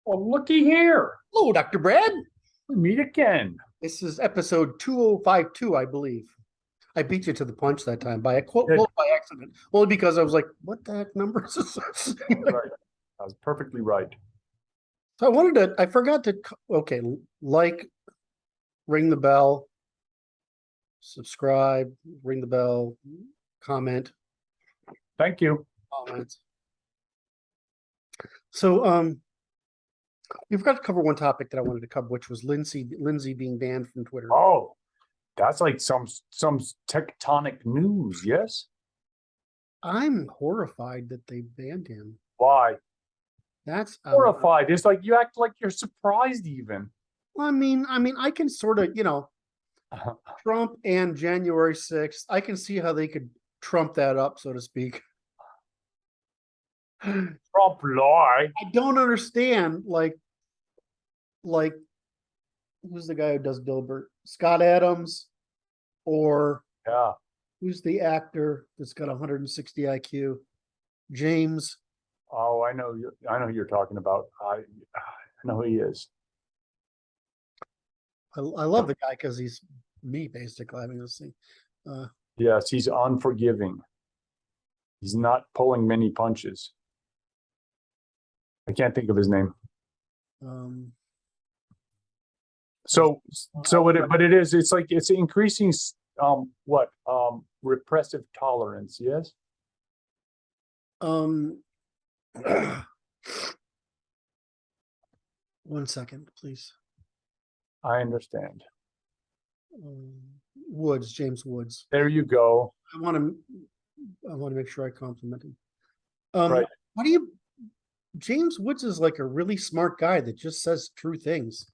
Well, looky here. Hello, Dr. Brad. We meet again. This is episode 2052, I believe. I beat you to the punch that time by a quote, Good. well, by accident. Only because I was like, what the heck number is this? That was right. That was perfectly right. So I forgot to, okay, like, ring the bell, subscribe, ring the bell, comment, Thank you. comments. So, we've got to cover one topic that I wanted to cover, which was Lindsay being banned from Twitter. Oh, that's like some tectonic news. Yes. I'm horrified that they banned him. Why? That's Horrified. It's like you act like you're surprised even. well, I can sort of, Trump and January 6th, I can see how they could trump that up, so to speak. I Trump lie. don't understand, like who's the guy who does Dilbert? Scott Adams, or Yeah. who's the actor that's got 160 IQ? James. Oh, I know you. I know who you're talking about. I know who he is. I love the guy because he's me, basically. I mean, let's see. Yes, he's unforgiving. He's not pulling many punches. I can't think of his name. Um, So but it is. It's like it's increasing. Repressive tolerance. Yes. um, 1 second, please. I understand. Woods, James Woods. There you go. I want to make sure I compliment him. Right. How do you? James Woods is like a really smart guy that just says true things,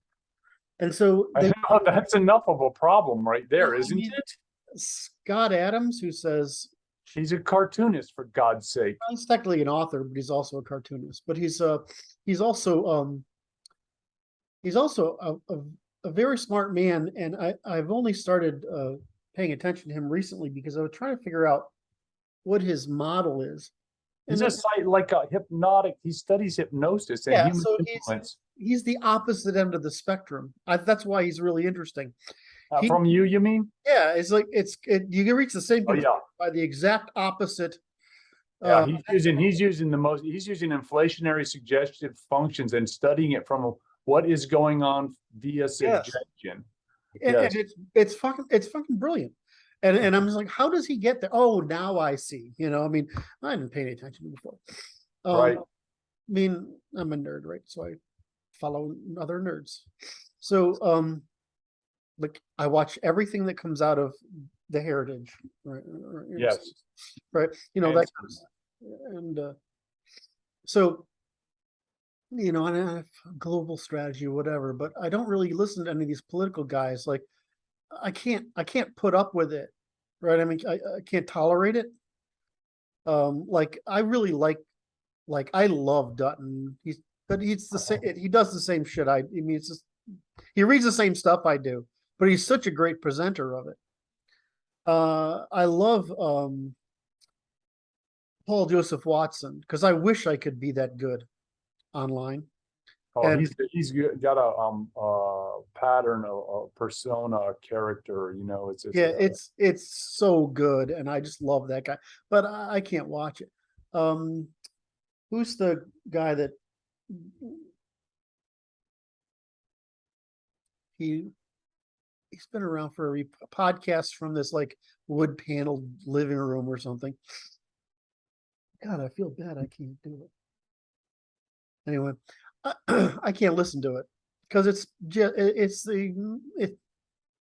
and so I know that's enough of a problem right there, isn't it? Scott Adams, who says He's a cartoonist, for God's sake. he's technically an author, but he's also a cartoonist. But he's also a very smart man, and I've only started paying attention to him recently because I was trying to figure out what his model is. He's And like a hypnotic. He studies hypnosis and yeah, human so influence. he's the opposite end of the spectrum. That's why he's really interesting. He, From you mean? yeah, it's like you can reach the same Oh conclusion yeah. by the exact opposite. Yeah, he's using inflationary suggestive functions and studying it from what is going on via suggestion. And Yes. it's fucking brilliant. And I'm just like, how does he get there? Oh, now I see. I mean, I didn't pay any attention before. Right. I mean, I'm a nerd, right? So I follow other nerds. So like I watch everything that comes out of the Heritage, right? Yes. Right. That kind of stuff. And so and I have global strategy or whatever, but I don't really listen to any of these political guys. Like I can't put up with it, right? I mean, I can't tolerate it. Like I really like I love Dutton. He's the same. He does the same shit. I mean, it's just he reads the same stuff I do, but he's such a great presenter of it. I love Paul Joseph Watson because I wish I could be that good online. Oh, And he's got a pattern, a persona, a character. It's yeah, it's so good, and I just love that guy. But I can't watch it. Who's the guy that he he's been around for a podcast from this like wood paneled living room or something. God, I feel bad. I can't do it. Anyway, I can't listen to it because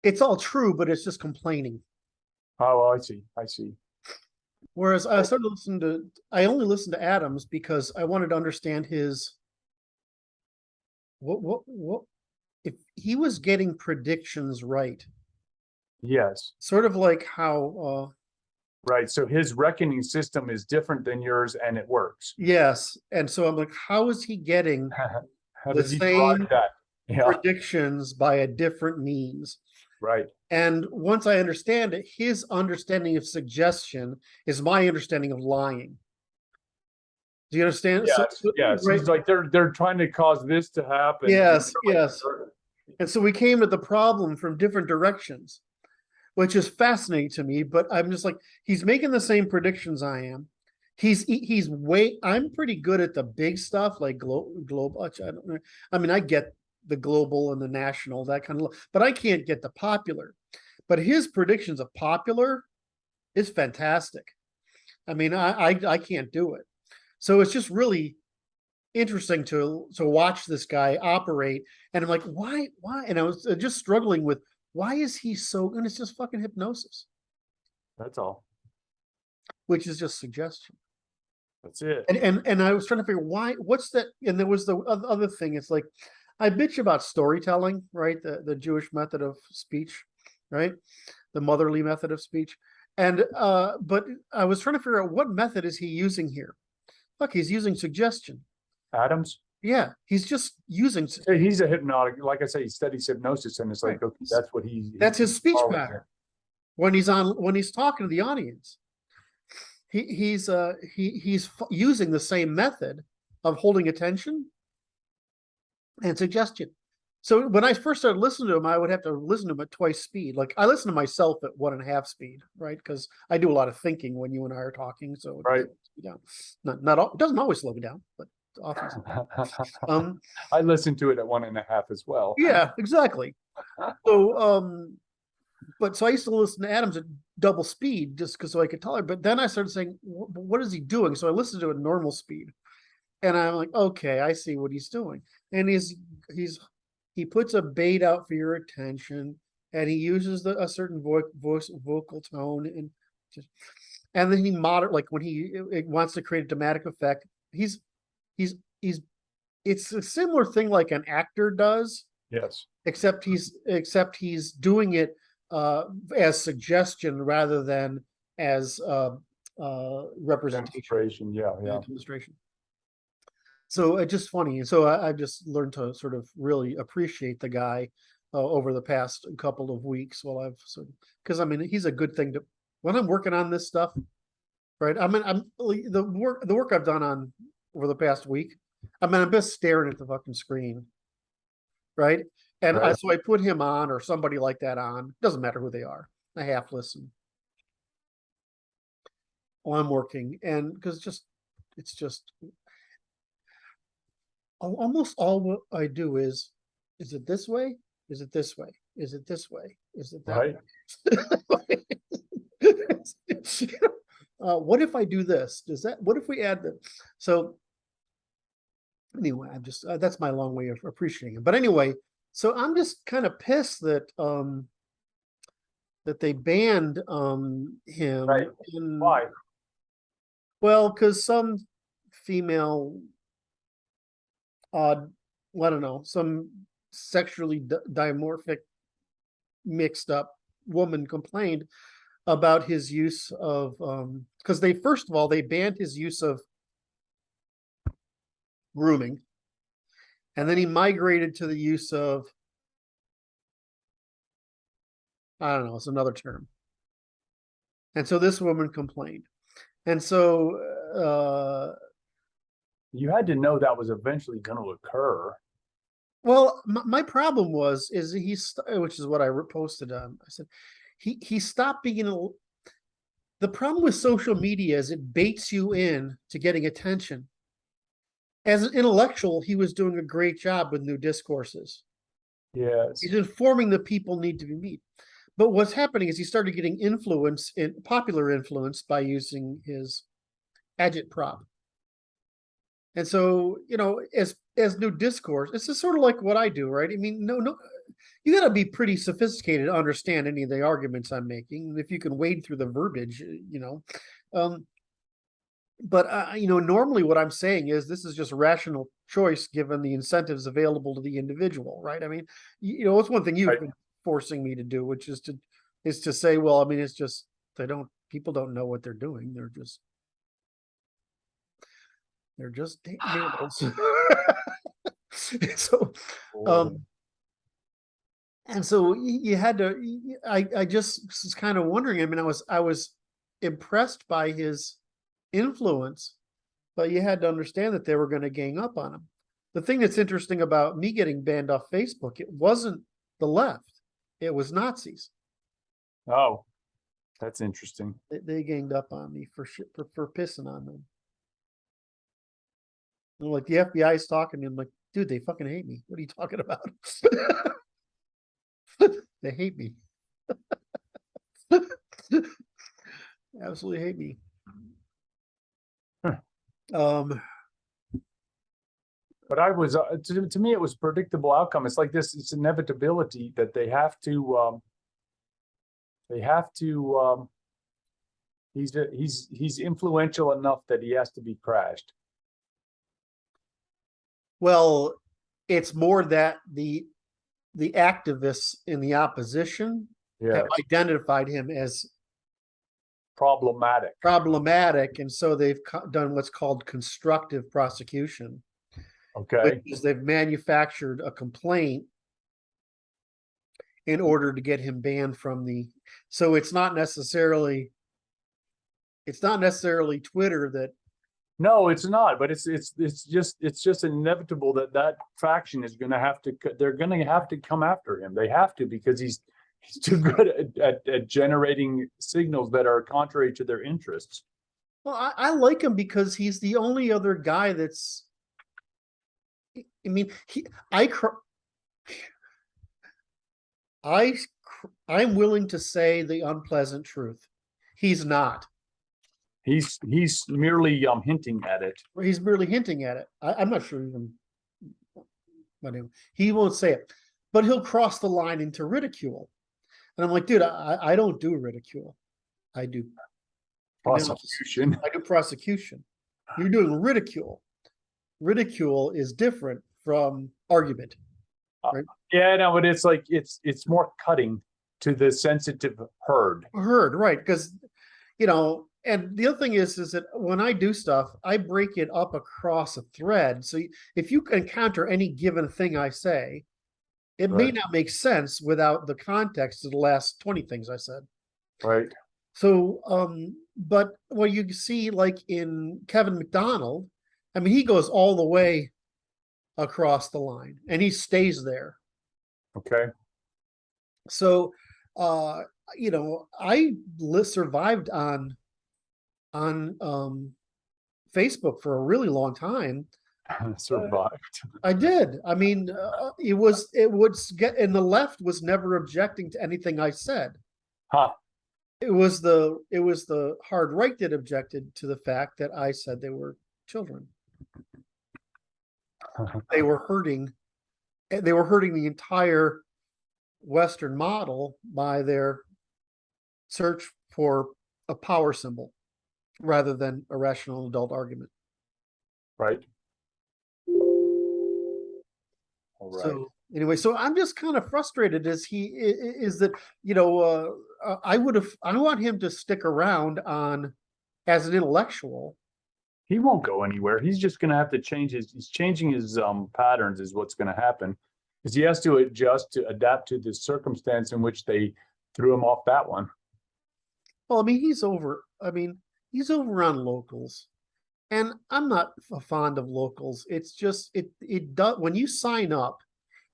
it's all true, but it's just complaining. Oh, I see. Whereas I only listened to Adams because I wanted to understand his what if he was getting predictions right, Yes. sort of like how Right. So his reckoning system is different than yours, and it works. yes, and so I'm like, how is he getting How the does he derive same that? Yeah. predictions by a different means? Right. And once I understand it, his understanding of suggestion is my understanding of lying. Do you understand? Yes, So, yes. right. He's like, they're trying to cause this to happen. Yes, Like, yes. And so we came at the problem from different directions, which is fascinating to me. But I'm just like, he's making the same predictions I am. He's way. I'm pretty good at the big stuff like global. I don't know. I mean, I get the global and the national, that kind of, but I can't get the popular. But his predictions of popular is fantastic. I mean, I can't do it. So it's just really interesting to watch this guy operate. And I'm like, why? And I was just struggling with, why is he so, and it's just fucking hypnosis, that's all. which is just suggestion. That's it. And I was trying to figure why, what's that? And there was the other thing. It's like, I bitch about storytelling, right? The Jewish method of speech, right? The motherly method of speech. And but I was trying to figure out, what method is he using here? Look, he's using suggestion. Adams? Yeah, he's just using. He's a hypnotic, like I say, he studies hypnosis, and it's like, okay, that's what that's his speech following pattern. there. When he's talking to the audience, he's using the same method of holding attention and suggestion. So when I first started listening to him, I would have to listen to him at twice speed. Like, I listen to myself at 1.5 speed, right? Because I do a lot of thinking when you and I are talking. So Right. Yeah, not all, it doesn't always slow me down, but often. I listen to it at 1.5 as well. Yeah, exactly. So but so I used to listen to Adams at double speed just because so I could tolerate. But then I started saying, what is he doing? So I listened to it at normal speed, and I'm like, okay, I see what he's doing. And he puts a bait out for your attention, and he uses a certain vocal tone, and then he like when he wants to create a dramatic effect. He's it's a similar thing like an actor does. Yes. Except he's doing it as suggestion rather than as representation. Yeah. Demonstration. So it's just funny. And so I just learned to sort of really appreciate the guy over the past couple of weeks while I've because I mean, he's a good thing to, when I'm working on this stuff, right? I mean, the work I've done on over the past week, I mean, I'm just staring at the fucking screen, right? And Right. so I put him on, or somebody like that on. Doesn't matter who they are. I half listen while I'm working, and because it's just almost all what I do is it this way? Is it this way? Is it this way? Is it that Right. way? What if I do this? What if we add that? So anyway, I'm just that's my long way of appreciating it. But anyway, so I'm just kind of pissed that they banned him. Right. Why? Well, because some female I don't know, some sexually dimorphic mixed up woman complained about his use of because they first of all they banned his use of grooming, and then he migrated to the use of, I don't know, it's another term. And so this woman complained. And so you had to know that was eventually going to occur. Well, my problem is which is what I posted on. I said he stopped being the problem with social media is it baits you in to getting attention. As an intellectual, he was doing a great job with new discourses. Yes. He's informing the people need to be meet. But what's happening is he started getting popular influence by using his agitprop. And so, as new discourse, this is sort of like what I do, right? I mean, no, you got to be pretty sophisticated to understand any of the arguments I'm making. If you can wade through the verbiage, but normally what I'm saying is this is just rational choice given the incentives available to the individual, right? I mean, it's one thing you've been forcing me to do, which is to say, well, I mean, it's just people don't know what they're doing. They're just animals. So, and so you had to. I just was kind of wondering. I mean, I was impressed by his influence but you had to understand that they were going to gang up on him. The thing that's interesting about me getting banned off Facebook, it wasn't the left, it was Nazis. Oh, that's interesting. They ganged up on me for shit, for pissing on them. And like the FBI is talking to me, I'm like, dude, they fucking hate me. What are you talking about? They hate me. Absolutely hate me. But I was, to me, it was predictable outcome. It's like this, it's inevitability that they have to, he's influential enough that he has to be crashed. Well, it's more that the activists in the opposition Yeah, have identified him as problematic. and so they've done what's called constructive prosecution. Okay. Which is they've manufactured a complaint in order to get him banned from the. So it's not necessarily Twitter that. No, it's not. But it's just inevitable that faction is going to have to. They're going to have to come after him. They have to, because he's too good at generating signals that are contrary to their interests. Well, I like him because he's the only other guy that's. I mean, I'm willing to say the unpleasant truth. He's not. He's merely hinting at it. He's merely hinting at it. I'm not sure even. But he won't say it, but he'll cross the line into ridicule. And I'm like, dude, I don't do ridicule. I do Prosecution. I do prosecution. You're doing ridicule. Ridicule is different from argument. Right? Yeah, no, but it's like it's more cutting to the sensitive herd. Right? Because and the other thing is that when I do stuff, I break it up across a thread. So if you encounter any given thing I say, it may not make sense without the context of the last 20 things I said. Right. So, but what you see, like in Kevin McDonald, I mean, he goes all the way across the line and he stays there. Okay. So, I survived on Facebook for a really long time. Survived. I did. I mean, it would get, and the left was never objecting to anything I said. Huh. It was the hard right that objected to the fact that I said they were children. They were hurting the entire Western model by their search for a power symbol rather than a rational adult argument. Right. All right. So anyway, so I'm just kind of frustrated as that I want him to stick around as an intellectual. He won't go anywhere. He's just going to have to he's changing his patterns is what's going to happen, because he has to adapt to the circumstance in which they threw him off that one. Well, I mean, he's over on locals, and I'm not fond of locals. It's just, it does, when you sign up,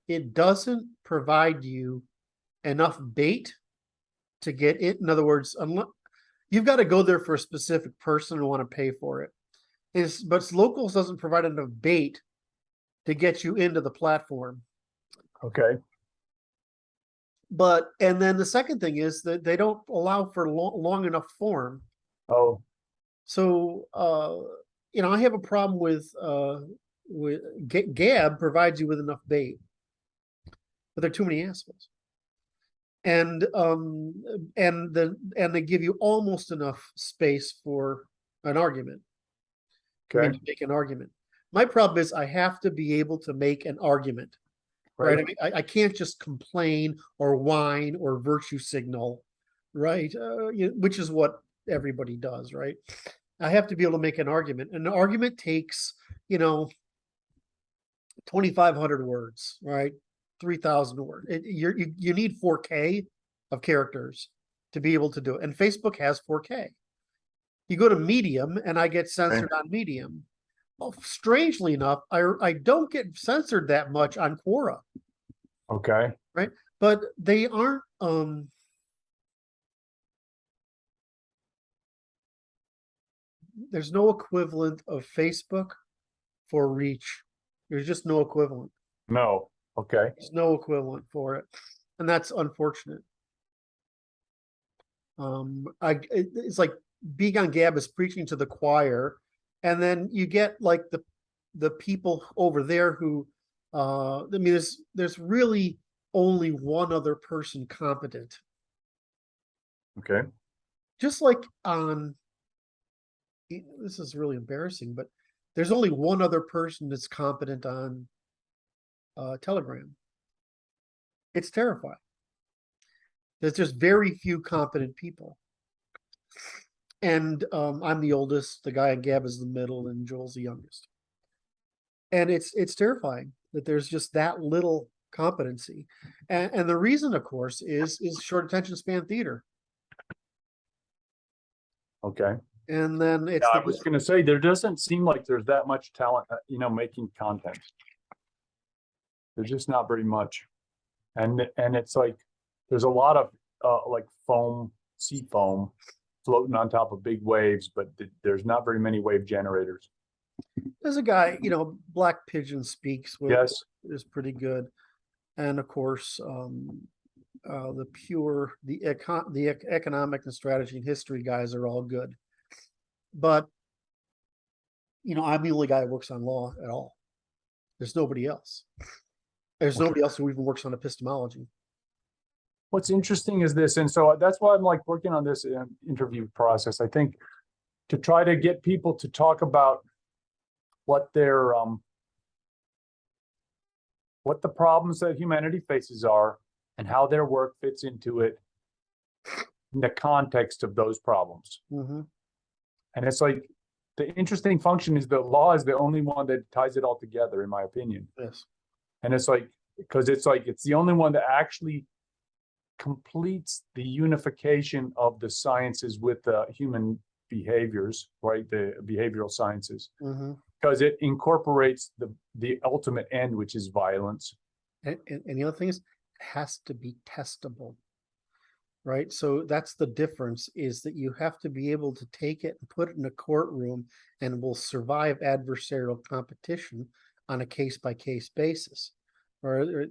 it doesn't provide you enough bait to get it. In other words, you've got to go there for a specific person and want to pay for it. But locals doesn't provide enough bait to get you into the platform. Okay. And then the second thing is that they don't allow for long enough form. Oh. So, I have a problem with Gab provides you with enough bait, but there are too many assholes. And they give you almost enough space for an argument. Okay. To make an argument. My problem is I have to be able to make an argument, right? I mean, I can't just complain or whine or virtue signal, right? Which is what everybody does, right? I have to be able to make an argument. An argument takes, 2,500 words, right? 3,000 words. You need 4K of characters to be able to do it. And Facebook has 4K. You go to Medium, and I get censored on Medium. strangely enough, I don't get censored that much on Quora, Okay. right? But they aren't, there's no equivalent of Facebook for reach. There's just no equivalent. No. Okay. There's no equivalent for it. And that's unfortunate. It's like being on Gab is preaching to the choir, and then you get like the people over there who I mean there's really only one other person competent. Okay. Just like on, this is really embarrassing, but there's only one other person that's competent on Telegram. It's terrifying. There's just very few competent people. And I'm the oldest, the guy on Gab is the middle, and Joel's the youngest. And it's terrifying that there's just that little competency. And the reason, of course, is short attention span theater. Okay. And then it's I was going to say, there doesn't seem like there's that much talent, making content. There's just not very much. And it's like, there's a lot of like sea foam floating on top of big waves, but there's not very many wave generators. There's a guy, Black Pigeon Speaks, which Yes. is pretty good. And of course, the economic and strategy and history guys are all good. But, I'm the only guy who works on law at all. There's nobody else. There's nobody else who even works on epistemology. What's interesting is this, and so that's why I'm like working on this interview process. I think to try to get people to talk about what their what the problems that humanity faces are and how their work fits into it in the context of those problems. Mm-hmm. And it's like the interesting function is the law is the only one that ties it all together, in my opinion. Yes. And it's like, because it's the only one that actually completes the unification of the sciences with the human behaviors, right? The behavioral sciences, because it incorporates the ultimate end, which is violence. And the other thing is, it has to be testable, right? So that's the difference, is that you have to be able to take it and put it in a courtroom and will survive adversarial competition on a case-by-case basis. Or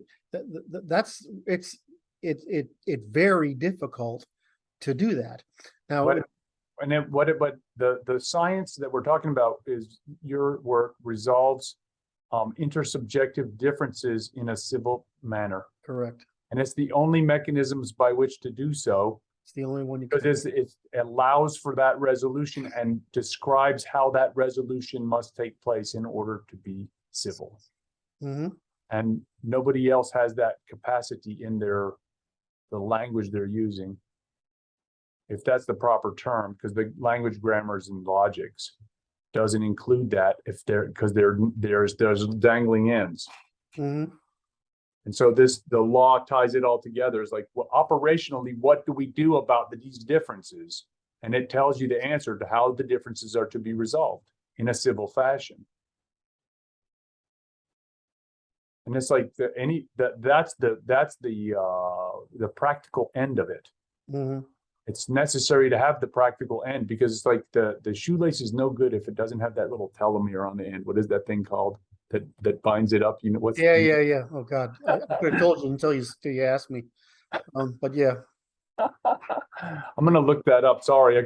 that's it's very difficult to do that. Now, but the science that we're talking about is your work resolves intersubjective differences in a civil manner. Correct. And it's the only mechanisms by which to do so. It's the only one you because it allows for that resolution and describes how that resolution must take place in order to be civil. And nobody else has that capacity in the language they're using, if that's the proper term, because the language grammars and logics doesn't include that because there's dangling ends. And so the law ties it all together. It's like, well, operationally, what do we do about these differences? And it tells you the answer to how the differences are to be resolved in a civil fashion. And it's like that's the practical end of it. It's necessary to have the practical end, because it's like the shoelace is no good if it doesn't have that little telomere on the end. What is that thing called that binds it up? What's yeah. Oh God, I could have told you until you asked me. But yeah. I'm gonna look that up. Sorry, I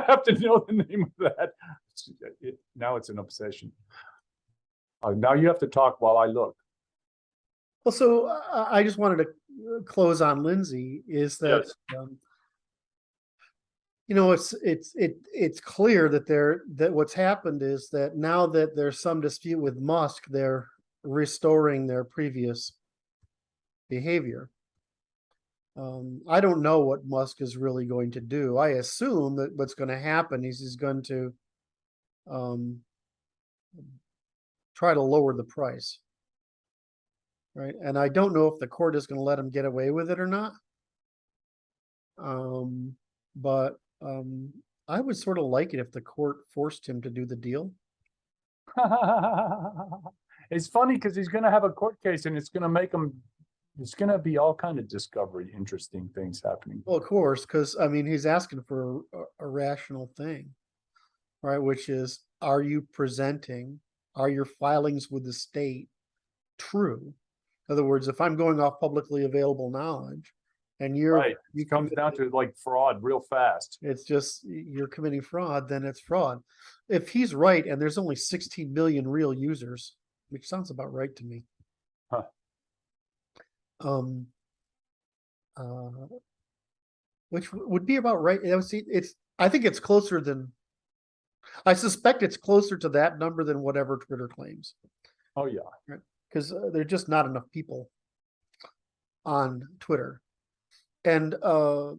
have to know the name of that. Now it's an obsession. Now you have to talk while I look. Well, so I just wanted to close on Lindsay, is that yes. it's clear that what's happened is that now that there's some dispute with Musk, they're restoring their previous behavior. I don't know what Musk is really going to do. I assume that what's going to happen is he's going to try to lower the price. Right. And I don't know if the court is going to let him get away with it or not. But I would sort of like it if the court forced him to do the deal. It's funny because he's gonna have a court case and it's gonna make him, it's gonna be all kind of discovery, interesting things happening. Well, of course, because I mean, he's asking for a rational thing, right? Which is, are you presenting, are your filings with the state true? In other words, if I'm going off publicly available knowledge and Right, you it comes down to like fraud real fast. it's just you're committing fraud, then it's fraud. If he's right and there's only 16 million real users, which sounds about right to me. Huh. Which would be about right. It's I think it's closer than, I suspect it's closer to that number than whatever Twitter claims. Oh, yeah. Right. Because there are just not enough people on Twitter. And so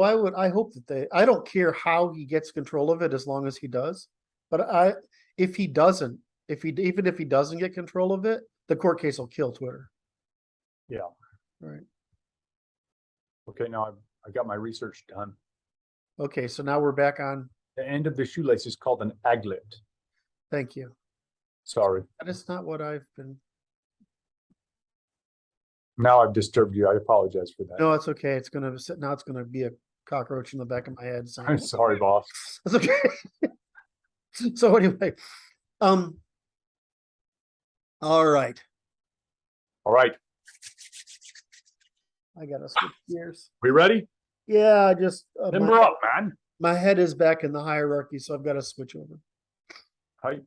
I hope that I don't care how he gets control of it as long as he does. But if he doesn't, even if he doesn't get control of it, the court case will kill Twitter. Yeah. Right. Okay, now I got my research done. Okay, so now we're back on. The end of the shoelace is called an aglet. Thank you. Sorry. That is not what I've been. Now I've disturbed you. I apologize for that. No, it's okay. It's gonna sit now. It's gonna be a cockroach in the back of my head. I'm sorry, boss. That's okay. So anyway, all right. All right. I gotta switch gears. We ready? Yeah, I just Limber up, man. my head is back in the hierarchy, so I've got to switch over. Hi.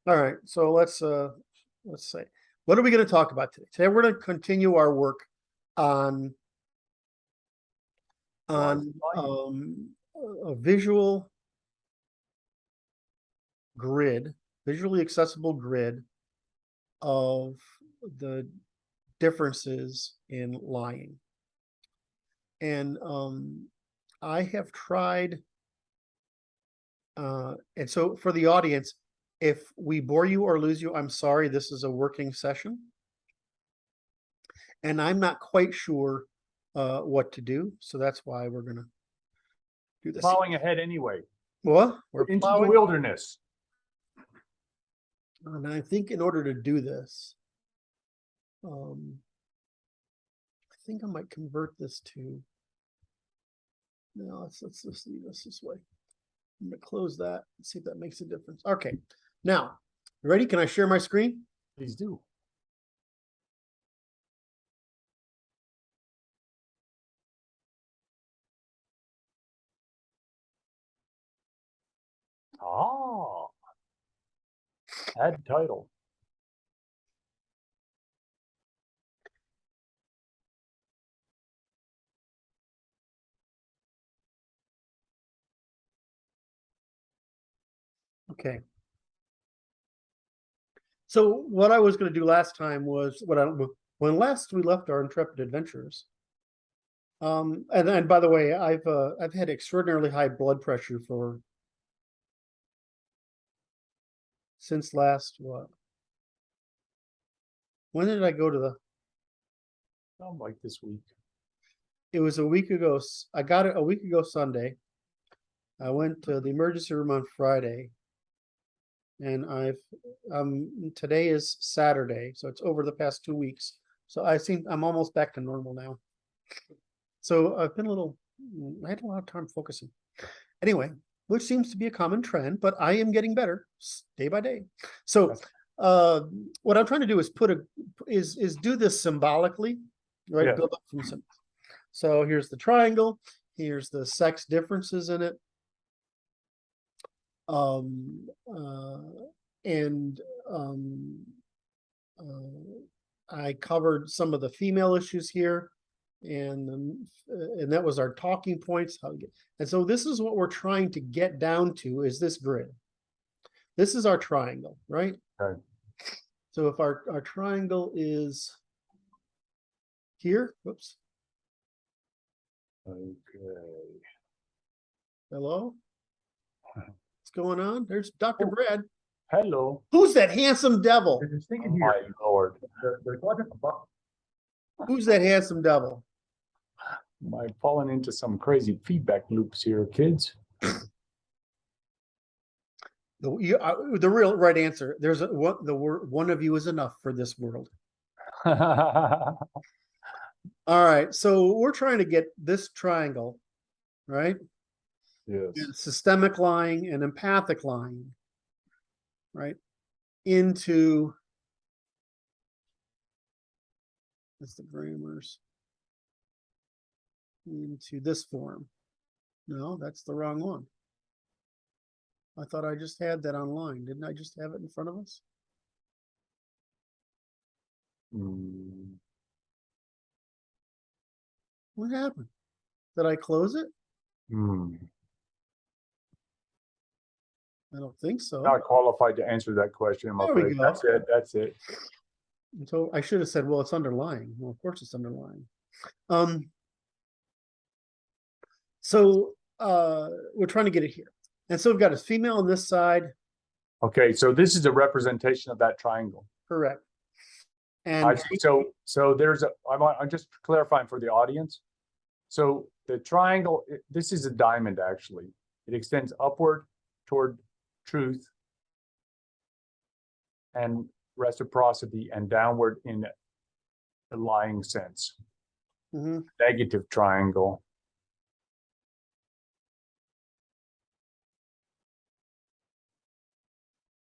All right, so let's say, what are we going to talk about today? Today we're going to continue our work on a visual grid, visually accessible grid of the differences in lying. And I have tried, and so for the audience, if we bore you or lose you, I'm sorry, this is a working session. And I'm not quite sure what to do, so that's why we're gonna do this. Plowing ahead anyway. Well, we're into plowing, the wilderness. and I think in order to do this, I think I might convert this to. No, let's just leave this this way. I'm gonna close that and see if that makes a difference. Okay, now, ready? Can I share my screen? Please do. Ah, add title. Okay. So what I was going to do last time was when last we left our intrepid adventurers. And by the way, I've had extraordinarily high blood pressure since last what? When did I go to the? Like this week. It was a week ago. I got it a week ago Sunday. I went to the emergency room on Friday. And today is Saturday, so it's over the past 2 weeks. So I'm almost back to normal now. So I had a lot of time focusing. Anyway, which seems to be a common trend, but I am getting better day by day. So what I'm trying to do is do this symbolically, right? Yeah. Build up from symbols. So here's the triangle, here's the sex differences in it. I covered some of the female issues here, and that was our talking points. And so this is what we're trying to get down to, is this grid. This is our triangle, right? Okay. So if our triangle is here, whoops. Okay. Hello? What's going on? There's Dr. Brad. Hello. Who's that handsome devil? Oh, my Lord. Who's that handsome devil? Am I falling into some crazy feedback loops here, kids? The real right answer. There's the word. One of you is enough for this world. All right. So we're trying to get this triangle, right? Yes. Systemic lying and empathic lying, right? Into that's the grammars. Into this form. No, that's the wrong one. I thought I just had that online. Didn't I just have it in front of us? Mm. What happened? Did I close it? Mm. I don't think so. Not qualified to answer that question, I'm There we afraid. go. That's it. That's it. So I should have said, well, it's underlying. Well, of course it's underlying. So we're trying to get it here. And so we've got a female on this side. Okay, so this is a representation of that triangle. Correct. And I see. So there's I'm just clarifying for the audience. So the triangle, this is a diamond actually. It extends upward toward truth and reciprocity and downward in a lying sense. Negative triangle.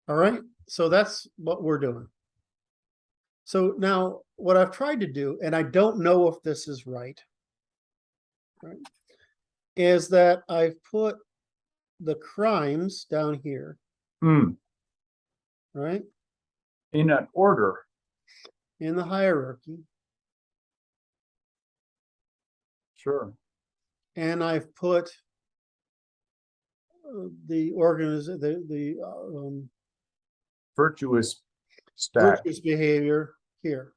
All right. So that's what we're doing. So now what I've tried to do, and I don't know if this is right, is that I've put the crimes down here, right? In an order. In the hierarchy. Sure. And I've put the Virtuous stack. virtuous behavior here.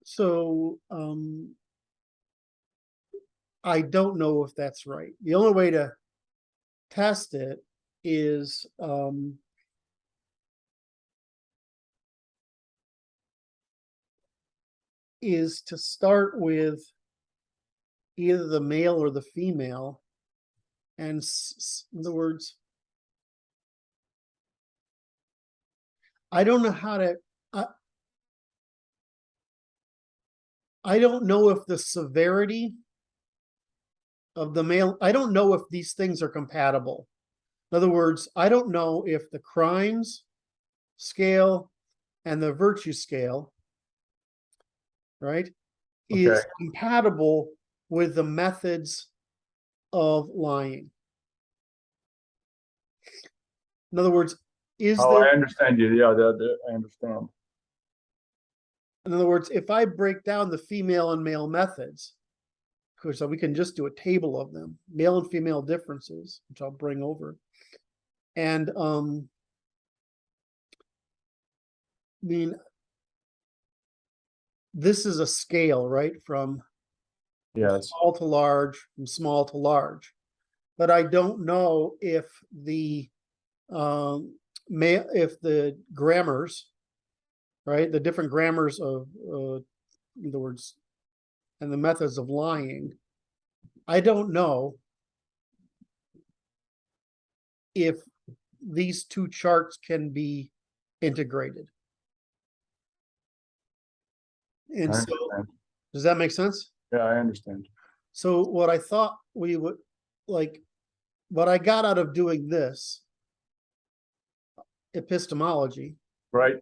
So I don't know if that's right. The only way to test it is to start with either the male or the female, and in other words, I don't know how to. I don't know if the severity of the male. I don't know if these things are compatible. In other words, I don't know if the crimes scale and the virtue scale, right, is compatible with the methods of lying. In other words, is there... I understand you. Yeah, I understand. In other words, if I break down the female and male methods, so we can just do a table of them, male and female differences, which I'll bring over. And I mean, this is a scale, right? From small to large, from small to large. But I don't know if the grammars, right, the different grammars of, in other words, and the methods of lying, I don't know if these two charts can be integrated. And so, does that make sense? Yeah, I understand. So what I thought we would, like, what I got out of doing this epistemology, right?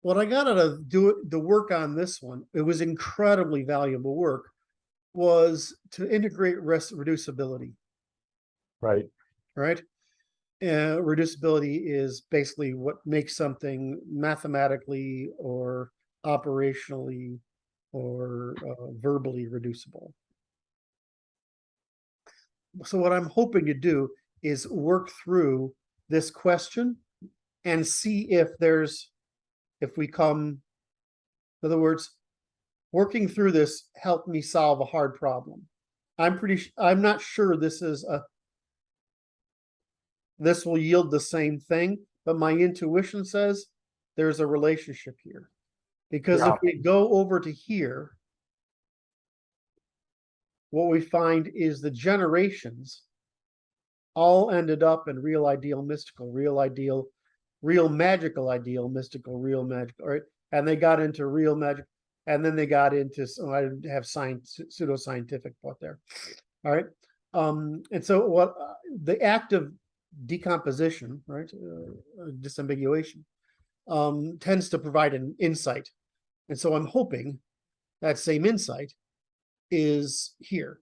What I got out of the work on this one, it was incredibly valuable work, was to integrate reducibility. Right. Right. Reducibility is basically what makes something mathematically or operationally or verbally reducible. so what I'm hoping to do is work through this question and see if we come, in other words, working through this helped me solve a hard problem. I'm not sure this will yield the same thing, but my intuition says there's a relationship here. Because if we go over to here, what we find is the generations all ended up in real, ideal, mystical, real, ideal, real, magical, ideal, mystical, real, magical, right? And they got into real magic, and then they got into, I have pseudo-scientific thought there. All right. And so what the act of decomposition, right, disambiguation, tends to provide an insight. And so I'm hoping that same insight is here.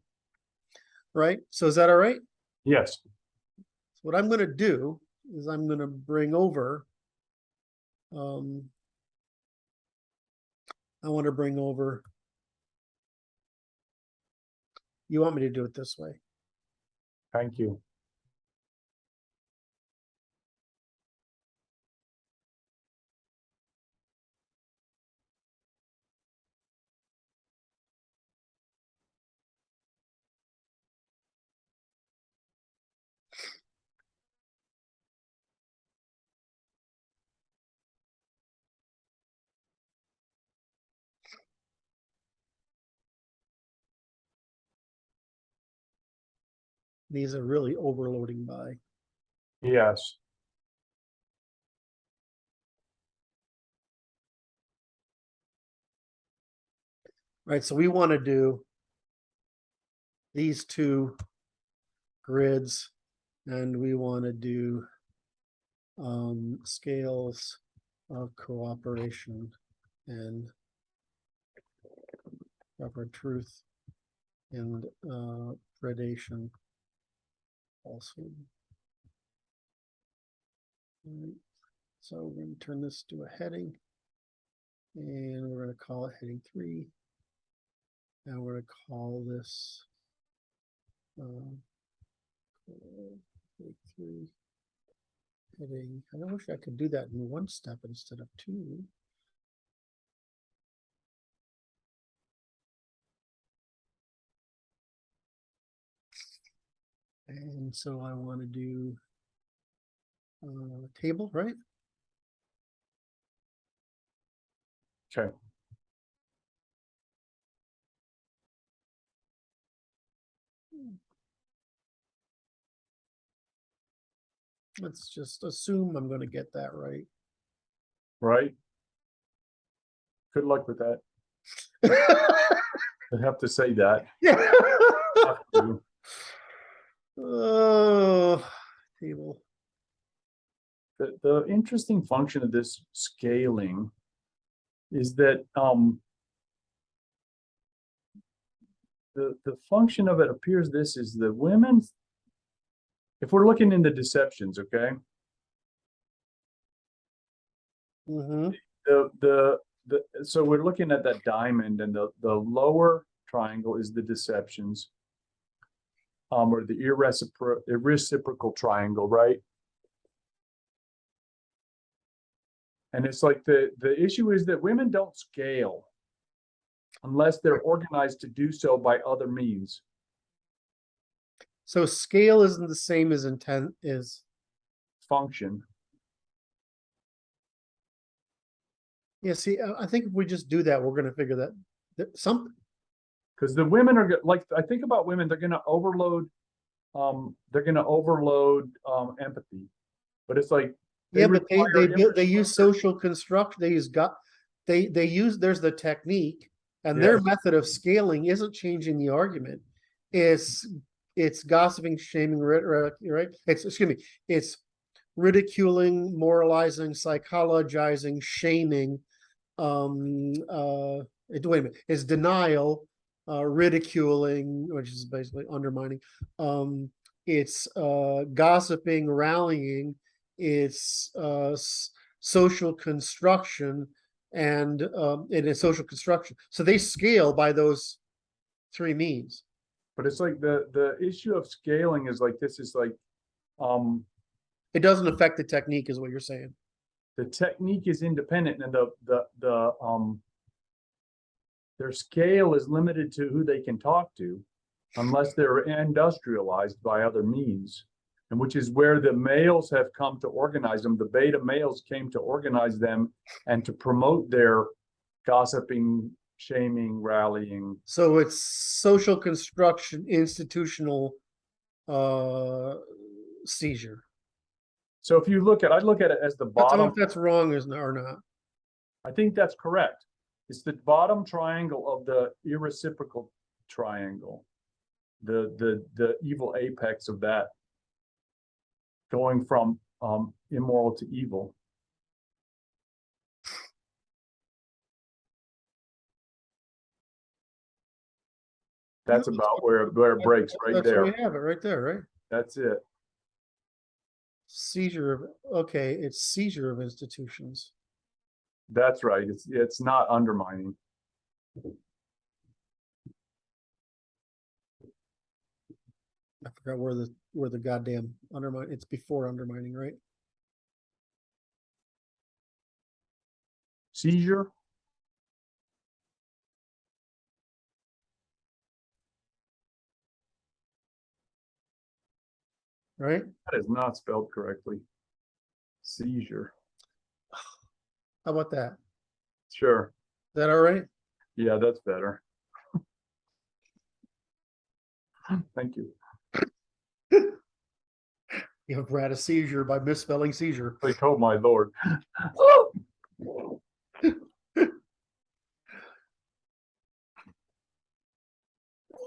Right? So is that all right? Yes. So what I'm going to do is I'm going to bring over, I want to bring over, you want me to do it this way? Thank you. These are really overloading by. Yes. Right, so we want to do these two grids, and we want to do scales of cooperation and proper truth and predation falsehood. Right. So we're going to turn this to a heading, and we're going to call it heading 3. And we're going to call this heading 3 heading. I wish I could do that in one step instead of 2. And so I want to do table, right? Okay. Let's just assume I'm going to get that right. Right. Good luck with that. I have to say that. Yeah. Have to. Oh, table. The interesting function of this scaling is that the function of it appears this is the women, if we're looking into deceptions, okay, so we're looking at that diamond, and the lower triangle is the deceptions, or the irreciprocal triangle, right? And it's like the issue is that women don't scale unless they're organized to do so by other means. So scale isn't the same as intent is. Function. Yeah, see, I think if we just do that, we're going to figure that something. Because the women are like, I think about women, they're going to overload empathy, but it's like yeah, but they use social construct. They use there's the technique, and their method of scaling isn't changing the argument. It's gossiping, shaming, right? It's ridiculing, moralizing, psychologizing, shaming. Wait a minute. It's denial, ridiculing, which is basically undermining. It's gossiping, rallying. It's social construction, and it is social construction. So they scale by those 3 means. But it's like the issue of scaling is like, this is like, It doesn't affect the technique is what you're saying. the technique is independent and their scale is limited to who they can talk to unless they're industrialized by other means. And which is where the males have come to organize them. The beta males came to organize them and to promote their gossiping, shaming, rallying. So it's social construction, institutional seizure. So if you look at, I look at it as the I don't know bottom. if that's wrong or not. I think that's correct. It's the bottom triangle of the irreciprocal triangle, the evil apex of that, going from immoral to evil. That's about where it breaks right That's there. where we have it right there, right? That's it. Seizure of, okay, it's seizure of institutions. That's right. It's not undermining. I forgot where the goddamn undermine, it's before undermining, right? Seizure. Right? That is not spelled correctly. Seizure. How about that? Is Sure. that all right? Yeah, that's better. Thank you. You have had a seizure by misspelling seizure. Like, oh my Lord.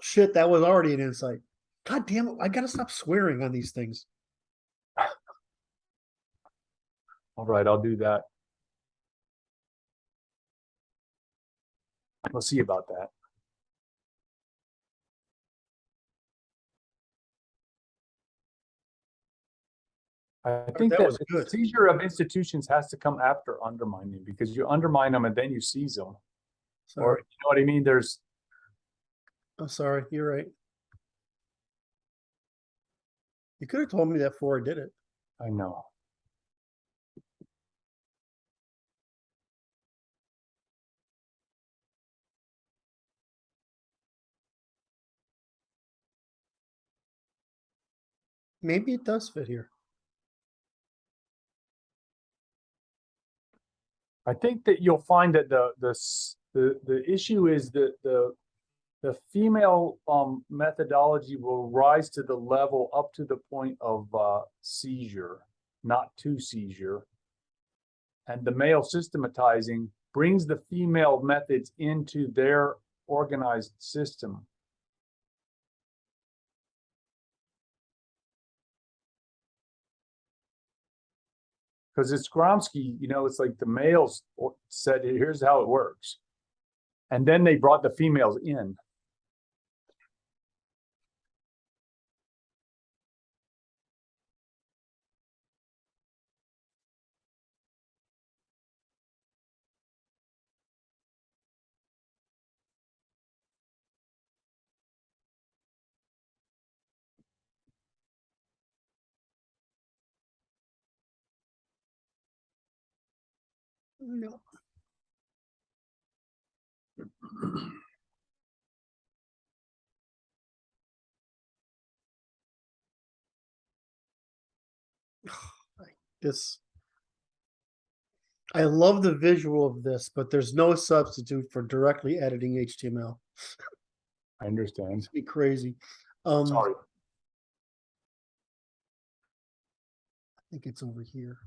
Shit, that was already an insight. God damn it, I gotta stop swearing on these things. All right, I'll do that. We'll see about that. I think that that was the good. seizure of institutions has to come after undermining, because you undermine them and then you seize them. Or, Sorry. you know what I mean? There's, I'm sorry, you're right. You could have told me that before I did it. I know. Maybe it does fit here. I think that you'll find that the issue is that the female methodology will rise to the level up to the point of seizure, not to seizure. And the male systematizing brings the female methods into their organized system. Because it's Gromsky, you know, it's like the males said, here's how it works. And then they brought the females in. No. This, I love the visual of this, but there's no substitute for directly editing HTML. I understand. It'd be crazy. Sorry. I think it's over here.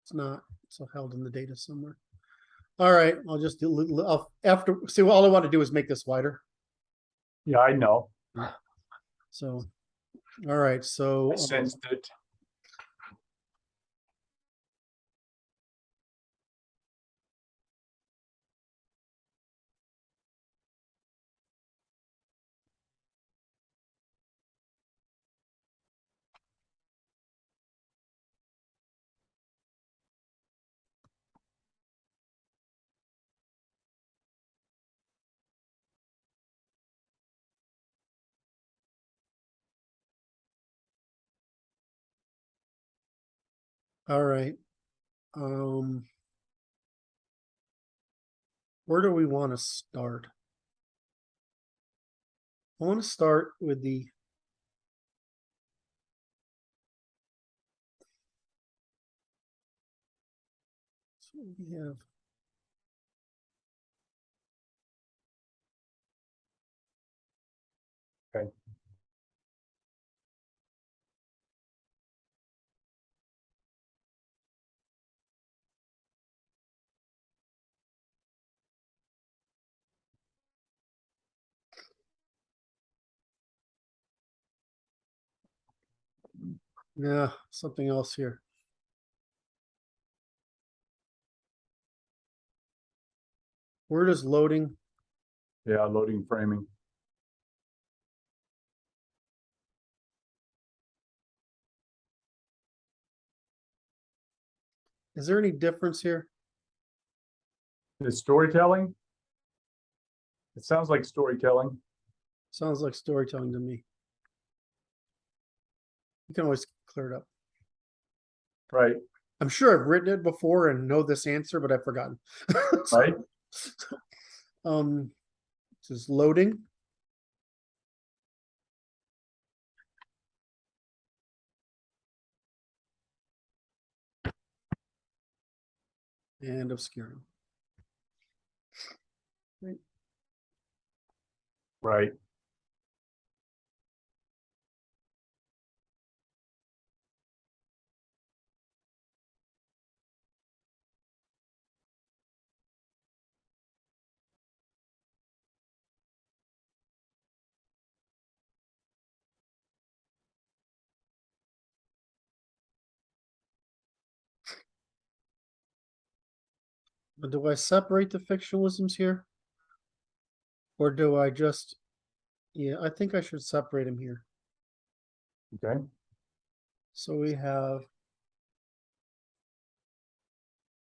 It's not, so held in the data somewhere. All right, I'll just do, after, see, all I want to do is make this wider. Yeah, I know. So, all right, so. I sensed it. All right. Where do we want to start? I want to start with the. So we have. Okay. Yeah, something else here. Where does loading? Yeah, loading framing. Is there any difference here? The storytelling. It sounds like storytelling. Sounds like storytelling to me. You can always clear it up. Right. I'm sure I've written it before and know this answer, but I've forgotten. Right. This is loading. And obscuring. Right. Right. But do I separate the fictionalisms here? Or do I just, yeah, I think I should separate them here. Okay. So we have,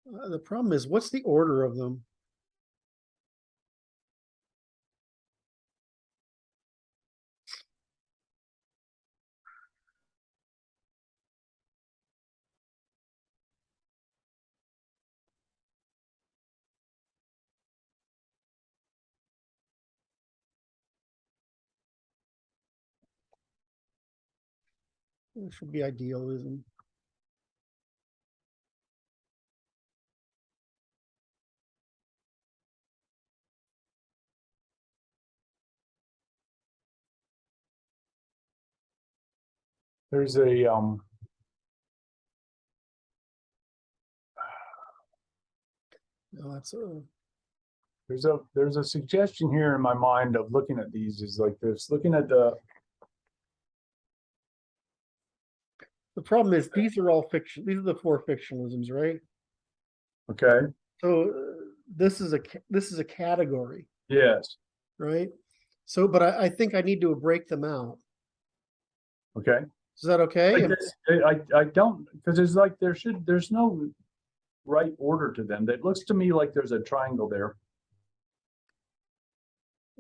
the problem is, what's the order of them? It should be idealism. There's a No, that's there's a suggestion here in my mind of looking at these is like this, looking at the problem is these are all fiction. These are the 4 fictionalisms, right? okay. So this is a category, Yes. right? So, but I think I need to break them out. Okay. Is that okay? Like this, I don't, because it's like there's no right order to them. It looks to me like there's a triangle there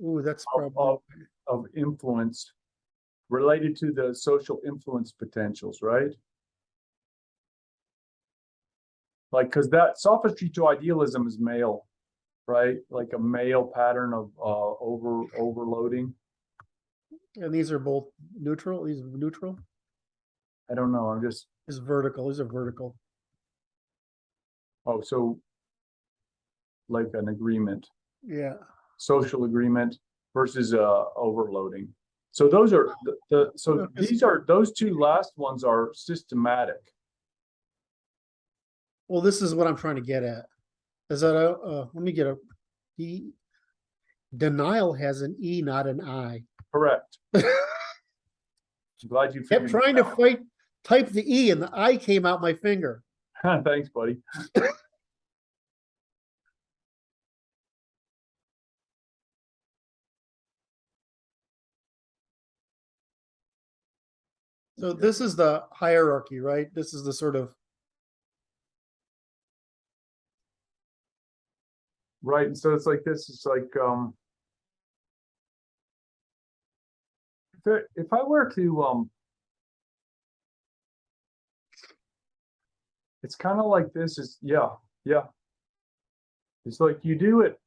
Ooh, that's of, probably of influence related to the social influence potentials, right? Like, because that sophistry to idealism is male, right? Like a male pattern of overloading. and these are both neutral. These are neutral. I don't know. I'm just Is vertical. These are vertical. oh, so like an agreement, Yeah. social agreement versus overloading. So those are so these are those 2 last ones are systematic. Well, this is what I'm trying to get at. Is that let me get a D. Denial has an E, not an I. Correct. I'm glad you Kept figured trying it to type the E and the I came out my finger. out. Thanks, buddy. So this is the hierarchy, right? This is the sort of, Right. And so it's like this. It's like if I were to it's kind of like this is yeah. It's like you do it.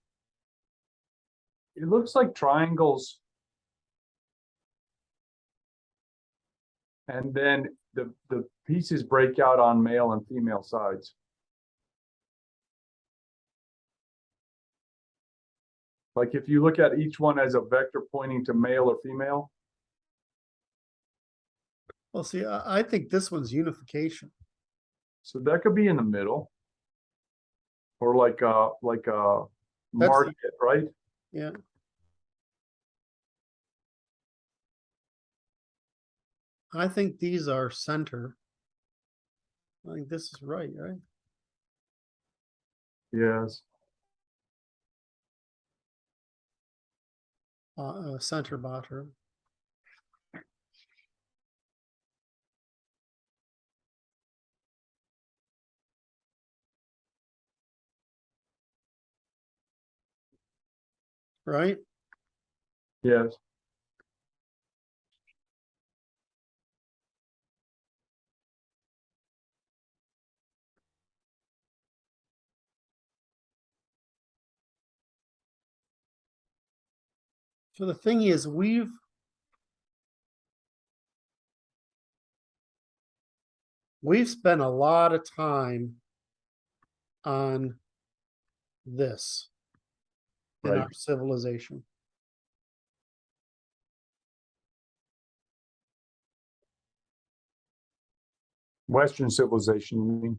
It looks like triangles. And then the pieces break out on male and female sides. Like if you look at each one as a vector pointing to male or female. well, see, I think this one's unification. So that could be in the middle. Or like a market, right? Yeah. I think these are center. I think this is right? Yes. Center bottom. Right? Yes. So the thing is, we've spent a lot of time on this in Right. our civilization. Western civilization, you mean?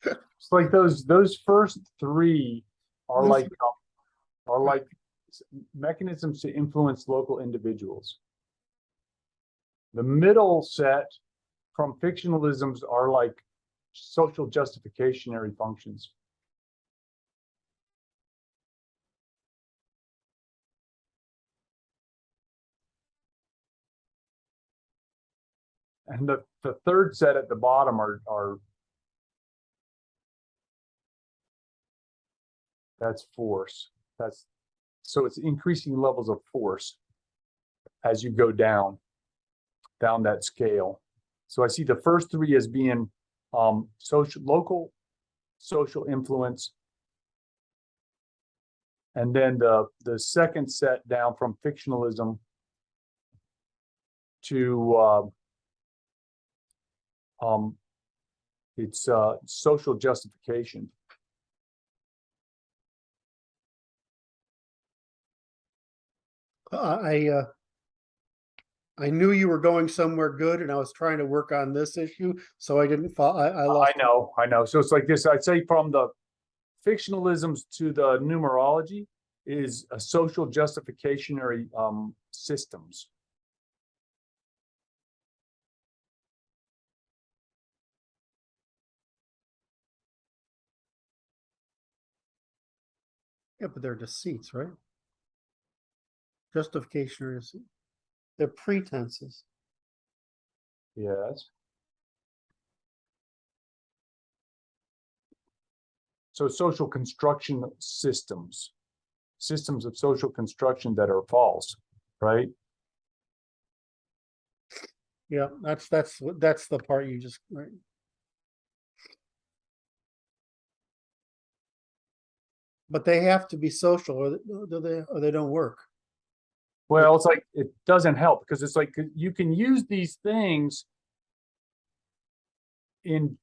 It's like those first three are This- like mechanisms to influence local individuals. The middle set from fictionalisms are like social justificationary functions. And the third set at the bottom are that's force. So it's increasing levels of force as you go down that scale. So I see the first three as being local social influence. And then the second set down from fictionalism to it's social justification. I knew you were going somewhere good, and I was trying to work on this issue, so I didn't fall. I lost. I know. So it's like this. I'd say from the fictionalisms to the numerology is a social justificationary systems. Yeah, but they're deceits, right? Justification or deceit. They're pretenses. Yes. So social construction systems of social construction that are false, right? Yeah, that's the part you just, right. But they have to be social, or they don't work. Well, it's like, it doesn't help because it's like you can use these things in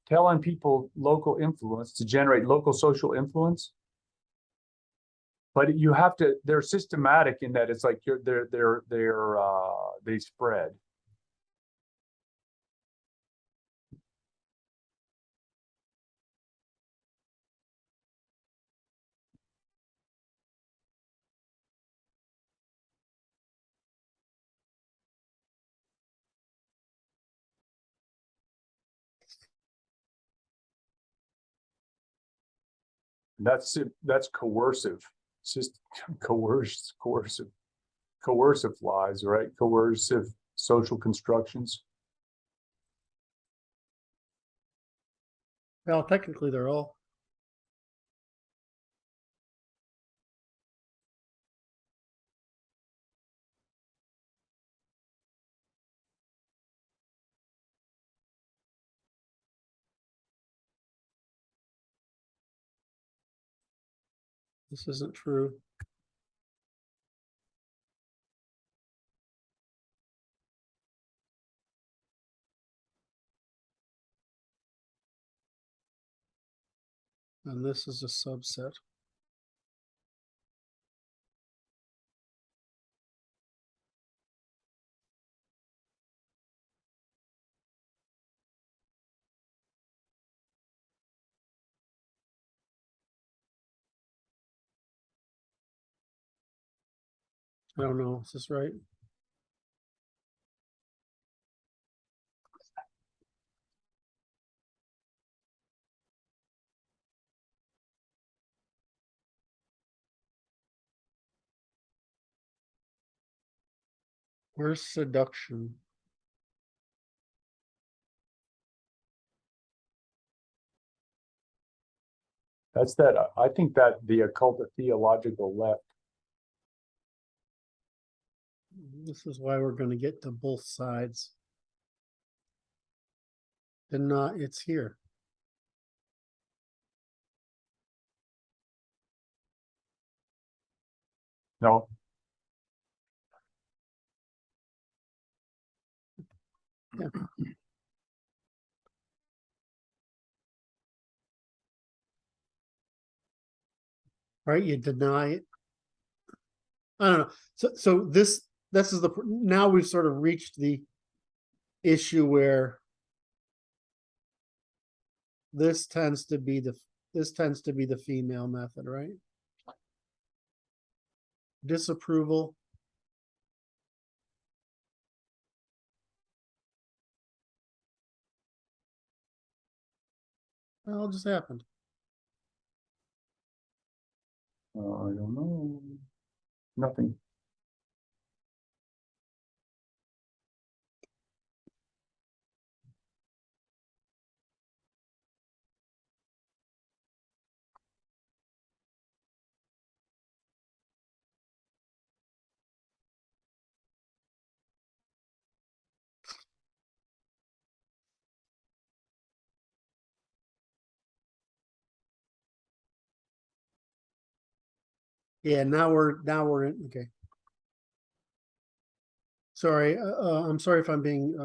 telling people local influence to generate local social influence. But you have to, they're systematic in that it's like they spread. That's coercive. It's just coercive lies, right? Coercive social constructions. Well, technically, they're all. This isn't true. And this is a subset. I don't know, is this right? Where's seduction? That's that. I think that the occult theological left. This is why we're going to get to both sides. And not, it's here. No. Yeah. Right, you deny it. I don't know. So this is the, now we've sort of reached the issue where this tends to be the female method, right? Disapproval. Well, it just happened. I don't know. Nothing. Yeah, now we're in, okay. Sorry, I'm sorry if I'm being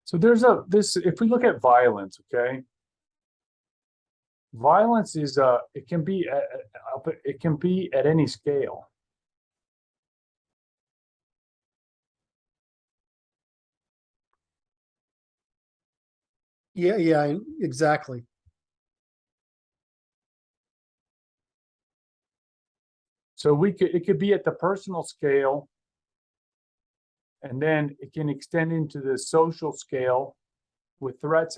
So there's if we look at violence, okay, violence is it can be at any scale. yeah, exactly. So it could be at the personal scale, And then it can extend into the social scale with threats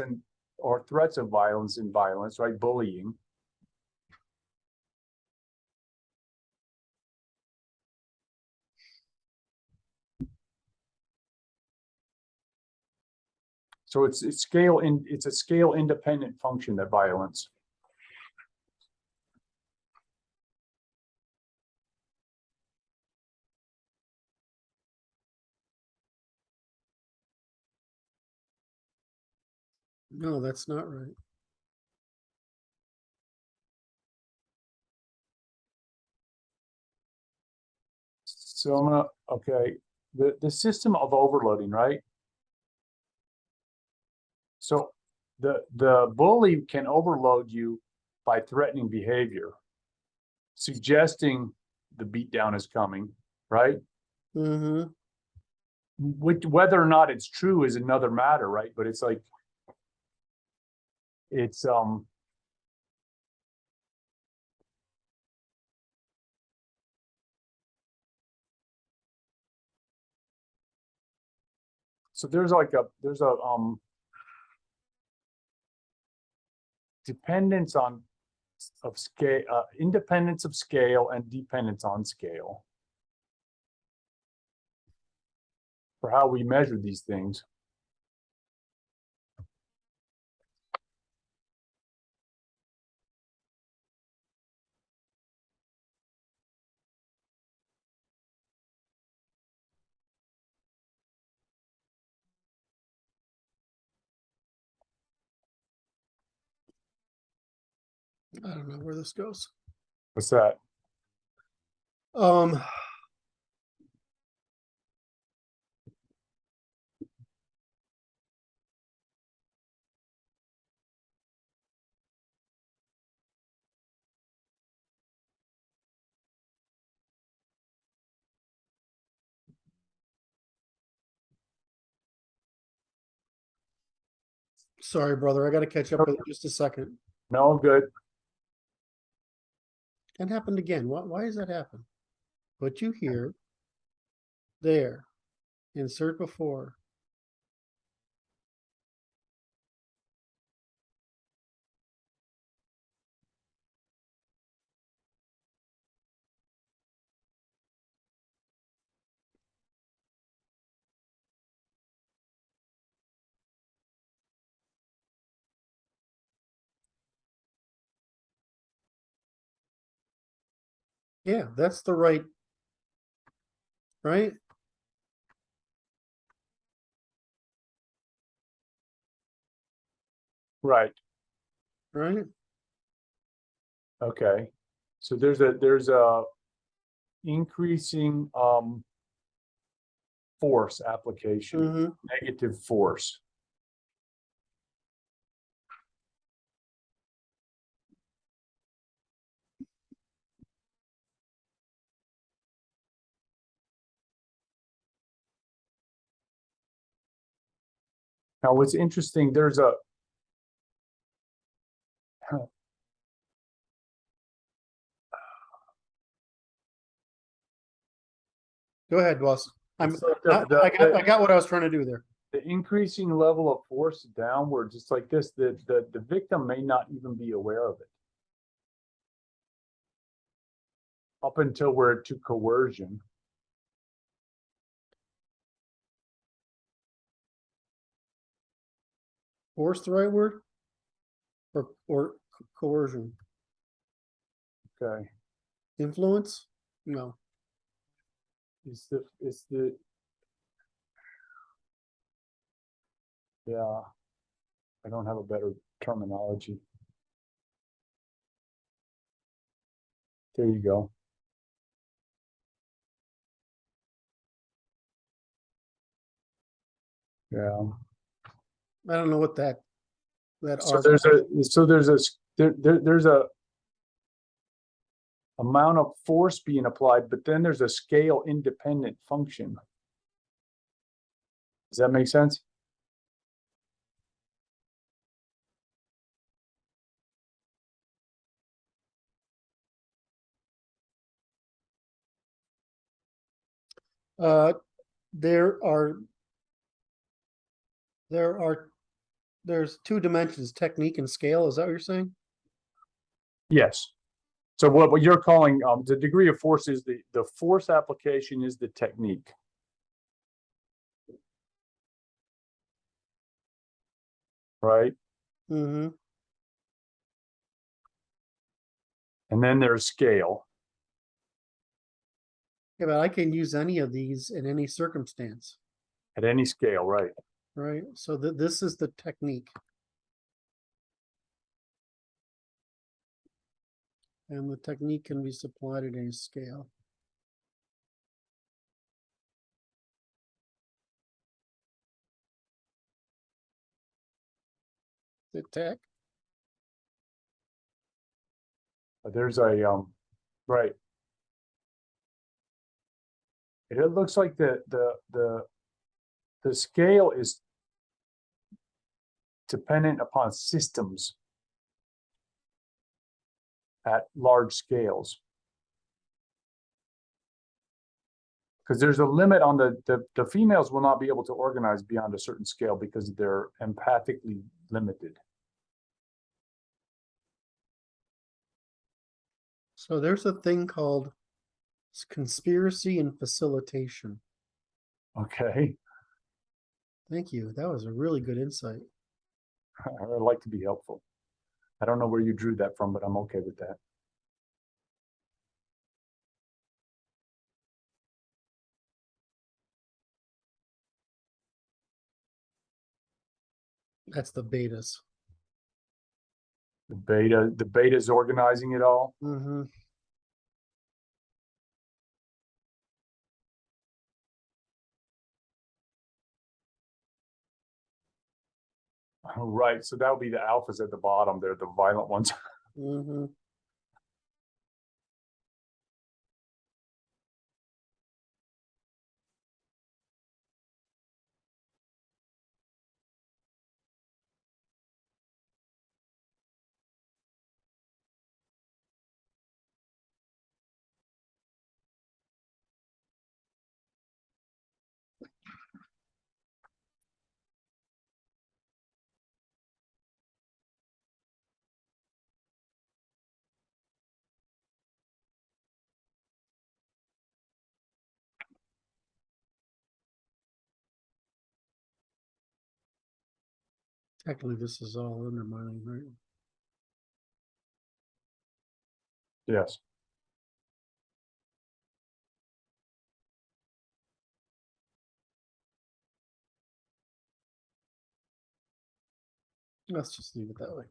or threats of violence and violence, right? Bullying. So it's a scale independent function, that violence. No, that's not right. So I'm gonna, okay, the system of overloading, right? So the bully can overload you by threatening behavior, suggesting the beatdown is coming, right? Mm-hmm. Whether or not it's true is another matter, right? But it's like, it's so there's a dependence on of scale, independence of scale and dependence on scale for how we measure these things. I don't know where this goes. What's that? Um, sorry, brother. I got to catch up with you just a second. No, good. That happened again. Why does that happen? Put you here, there, insert before. Yeah, that's the right, right? Right. Right? Okay. So there's a increasing force application, Mm-hmm. negative force. Now, what's interesting, there's a Go ahead, boss. it's like I got what I was trying to do there. the increasing level of force downward, just like this, the victim may not even be aware of it up until we're to coercion. Force the right word? Or coercion? Okay. Influence? No. It's the yeah, I don't have a better terminology. There you go. Yeah. I don't know what that So R. there's a amount of force being applied, but then there's a scale independent function. Does that make sense? there's two dimensions, technique and scale. Is that what you're saying? Yes. So what you're calling the degree of force is the force application is the technique. Right? Mm-hmm. And then there's scale. Yeah, but I can use any of these in any circumstance, At any scale, right? right? So this is the technique. And the technique can be supplied at any scale. The tech. There's a right. It looks like the scale is dependent upon systems at large scales. Because there's a limit on the females will not be able to organize beyond a certain scale because they're empathically limited. So there's a thing called conspiracy and facilitation. Okay. Thank you. That was a really good insight. I would like to be helpful. I don't know where you drew that from, but I'm okay with that. That's the betas. The beta is organizing it all. Mm-hmm. Right. So that would be the alphas at the bottom. They're the violent ones. Mm-hmm. Technically, this is all undermining, right? Yes. Let's just leave it that way.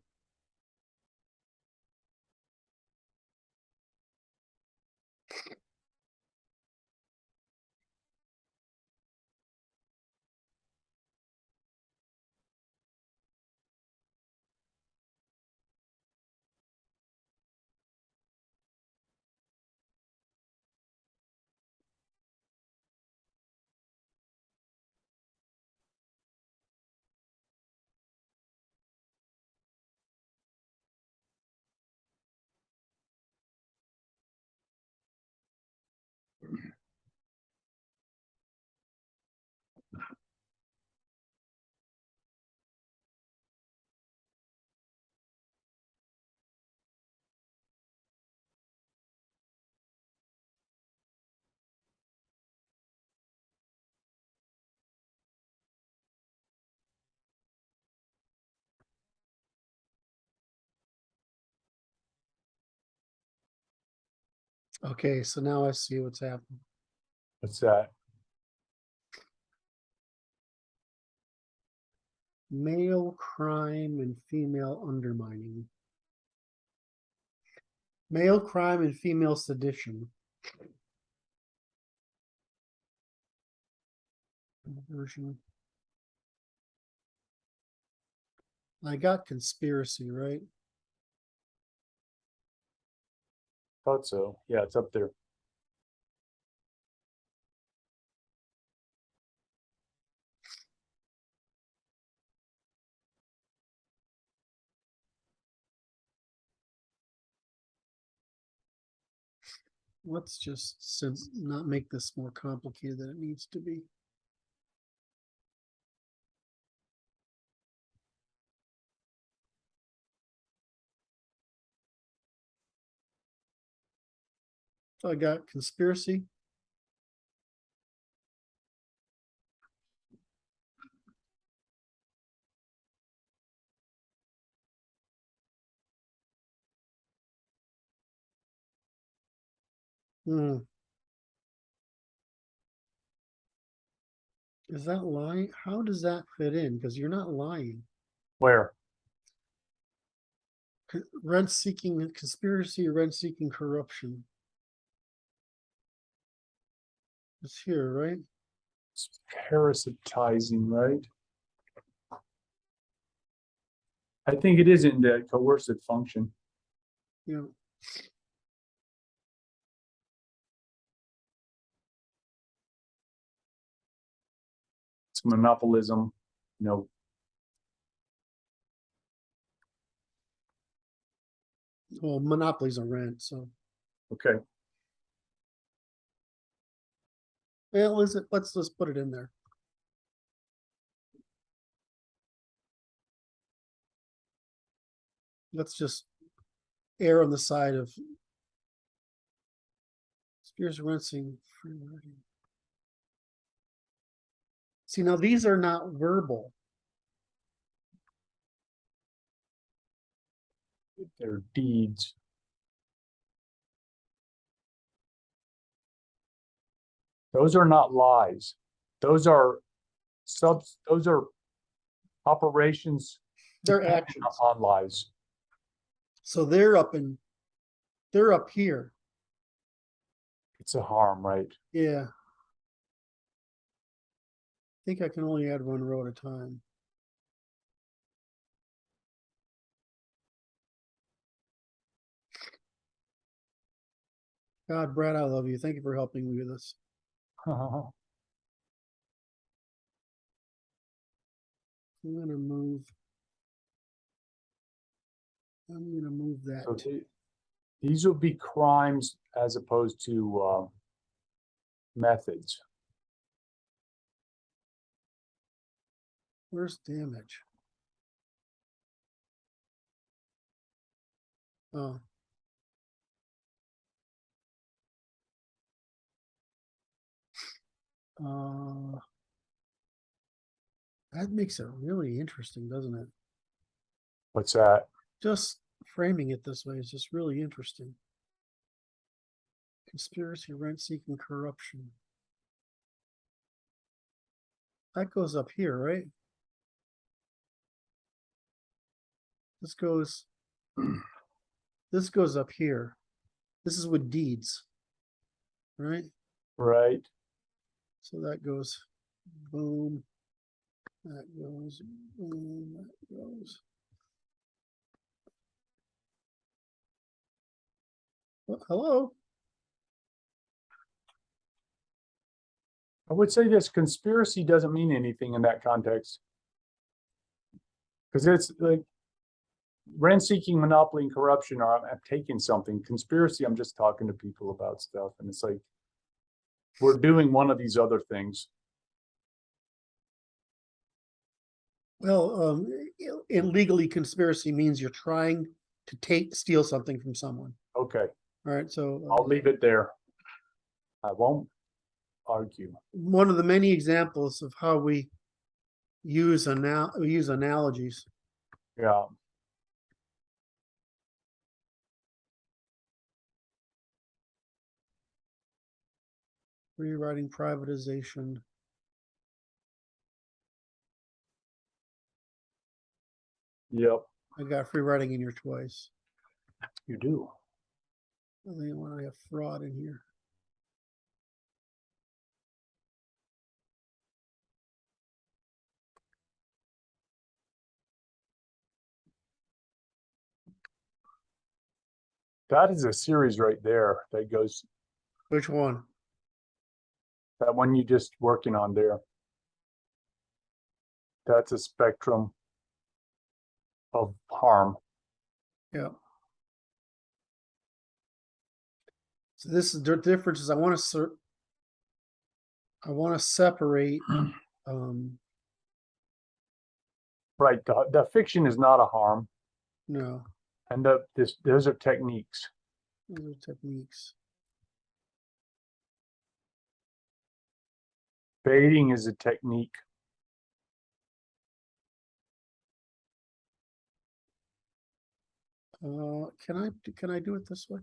Okay, so now I see what's happening. What's that? Male crime and female undermining. Male crime and female sedition. Version. I got conspiracy, right? Thought so. Yeah, it's up there. Let's just not make this more complicated than it needs to be. So I got conspiracy. Is that lying? How does that fit in? Because you're not lying. Where? Rent seeking conspiracy, rent seeking corruption. It's here, right? It's parasitizing, right? I think it is in the coercive function. Yeah. It's monopolism, you know. Well, monopolies on rent, so. Okay. Well, let's just put it in there. Let's just err on the side of Spears rinsing free writing. See, now these are not verbal. They're deeds. Those are not lies. Those are those are operations They're dependent actions. upon lies. So they're up here. It's a harm, right? Yeah. I think I can only add one row at a time. God, Brad, I love you. Thank you for helping me with this. I'm gonna move that. So these will be crimes as opposed to methods. Where's damage? Oh. That makes it really interesting, doesn't it? What's that? Just framing it this way is just really interesting. Conspiracy, rent seeking, corruption. That goes up here, right? This goes up here. This is with deeds, right? Right. So that goes boom. That goes boom. That goes. Oh, hello. I would say this conspiracy doesn't mean anything in that context. Because it's like rent seeking, monopoly, and corruption are I'm taking something. Conspiracy, I'm just talking to people about stuff. And it's like we're doing one of these other things. Well, illegally conspiracy means you're trying to steal something from someone. Okay. All right, so I'll leave it there. I won't argue. One of the many examples of how we use analogies. Yeah. Rewriting privatization. Yep. I got free writing in here twice. You do. I think when I have fraud in here. That is a series right there that goes. Which one? That one you just working on there. That's a spectrum of harm. Yeah. So this is the difference is I want to separate. Right. The fiction is not a harm. No. And those are techniques. Those are techniques. Debating is a technique. Can I do it this way?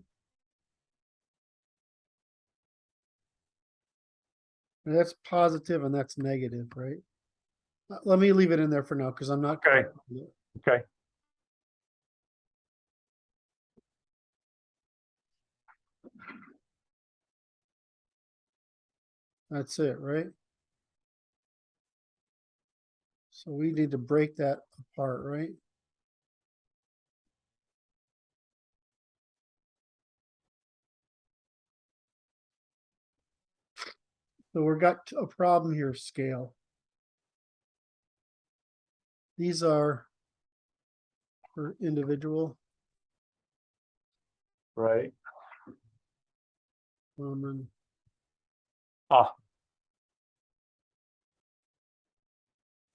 That's positive and that's negative, right? Let me leave it in there for now because I'm not. Okay. Okay. That's it, right? So we need to break that apart, right? So we've got a problem here, scale. These are for individual, Right. common. Ah.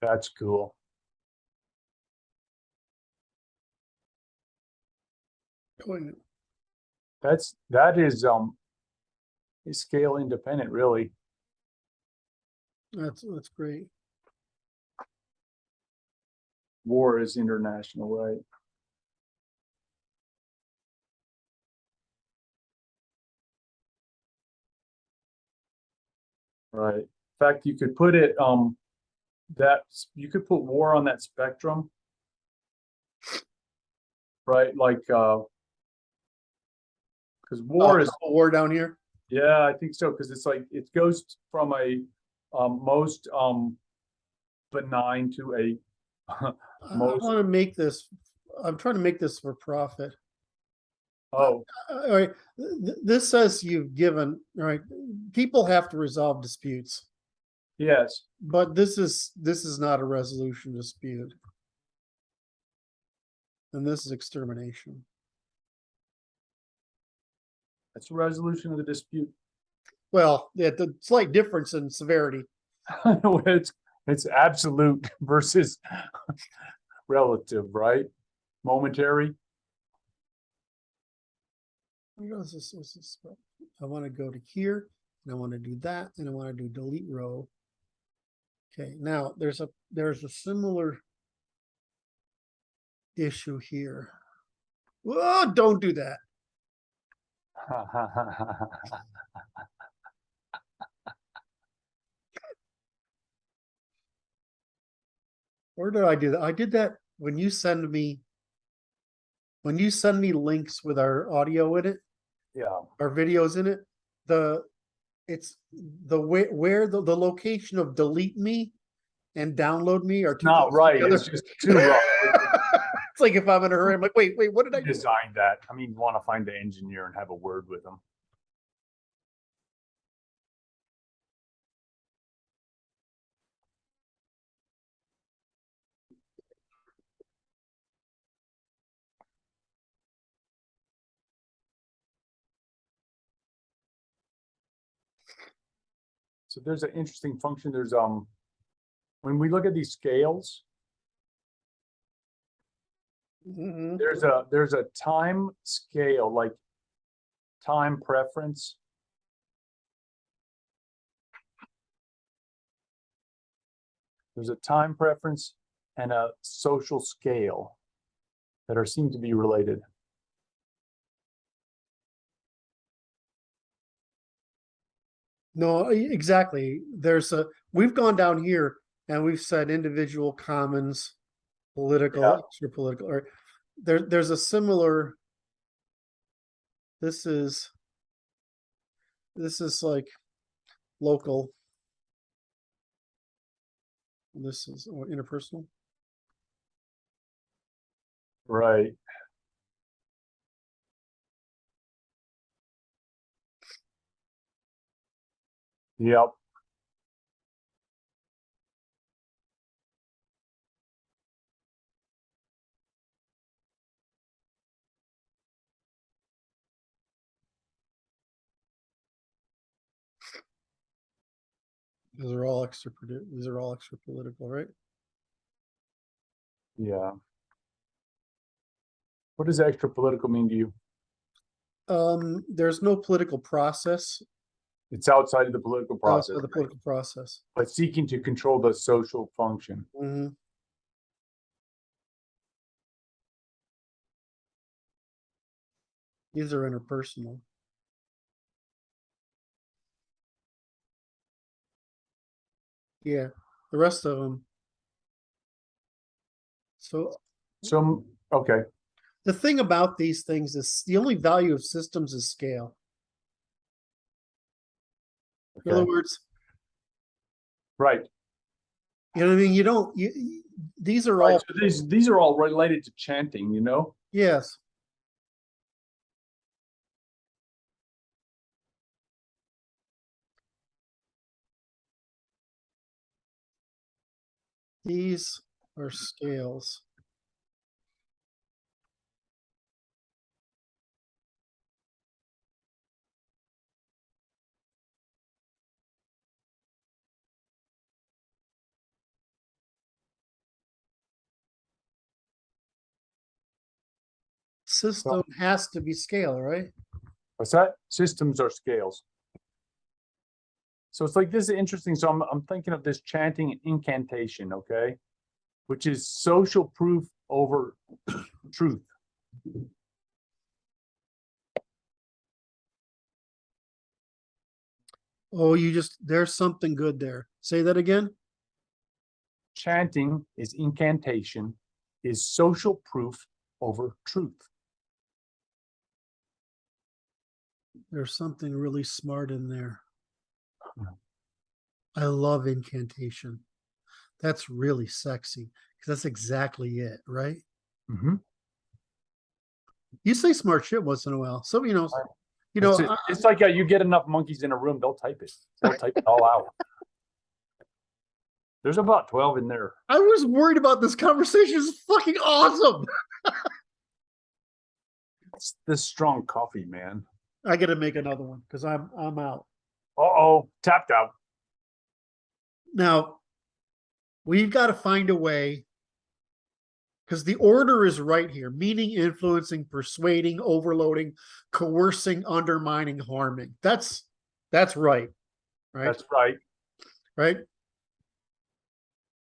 That's cool. That is scale independent, really. That's great. War is international, right? Right. In fact, you could put it you could put war on that spectrum, right? Like because war is war down here. yeah, I think so because it's like it goes from a most benign to a I most want to make this. I'm trying to make this for profit. oh All right. This says you've given. All right. People have to resolve disputes, yes. but this is not a resolution dispute, and this is extermination. That's a resolution of the dispute. Well, the slight difference in severity. It's absolute versus relative, right? Momentary. What's this? I want to go to here, and I want to do that, and I want to do delete row. Okay, now there's a similar issue here. Whoa, don't do that. Where did I do that? I did that when you send me links with our audio in it, Yeah. our videos in it. It's the where the location of delete me and download me are two Not things right. together. It's just too rough. It's like if I'm in a hurry, I'm like, wait, what did I do? Design that. I mean, want to find the engineer and have a word with them. So there's an interesting function. There's when we look at these scales, Mhm. there's a time scale, like time preference. There's a time preference and a social scale that are seem to be related. No, exactly. We've gone down here and we've said individual, commons, political, Yeah. extra political, or there's a similar. This is like local. This is interpersonal. Right. Yep. These are all extra political, right? Yeah. What does extra political mean to you? There's no political process It's outside of the political process, outside the political process. but seeking to control the social function. Mhm. These are interpersonal. Yeah, the rest of them. So So, okay, the thing about these things is the only value of systems is scale. In other okay, words, right. you know what I mean? You don't, these are Right. all, So these are all related to chanting, you know? yes. These are scales. System has to be scale, right? What's that? Systems are scales. So it's like, this is interesting. So I'm thinking of this chanting incantation, okay? Which is social proof over truth. Oh, there's something good there. Say that again. Chanting is incantation, is social proof over truth. There's something really smart in there. I love incantation. That's really sexy because that's exactly it, right? Mm-hmm. You say smart shit once in a while. So, It's like you get enough monkeys in a room, they'll type it. They'll type it all out. There's about 12 in there. I was worried about this conversation. It's fucking awesome. It's this strong coffee, man. I got to make another one because I'm out. Uh-oh, tapped out. Now, we've got to find a way because the order is right here: meaning, influencing, persuading, overloading, coercing, undermining, harming. That's right. Right. That's right. Right.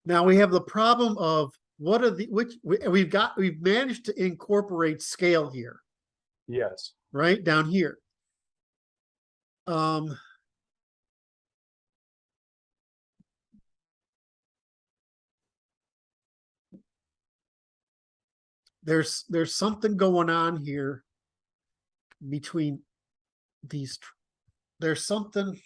Now we have the problem of what are the which we've managed to incorporate scale here. Yes. Right down here. There's something going on here between these. There's something.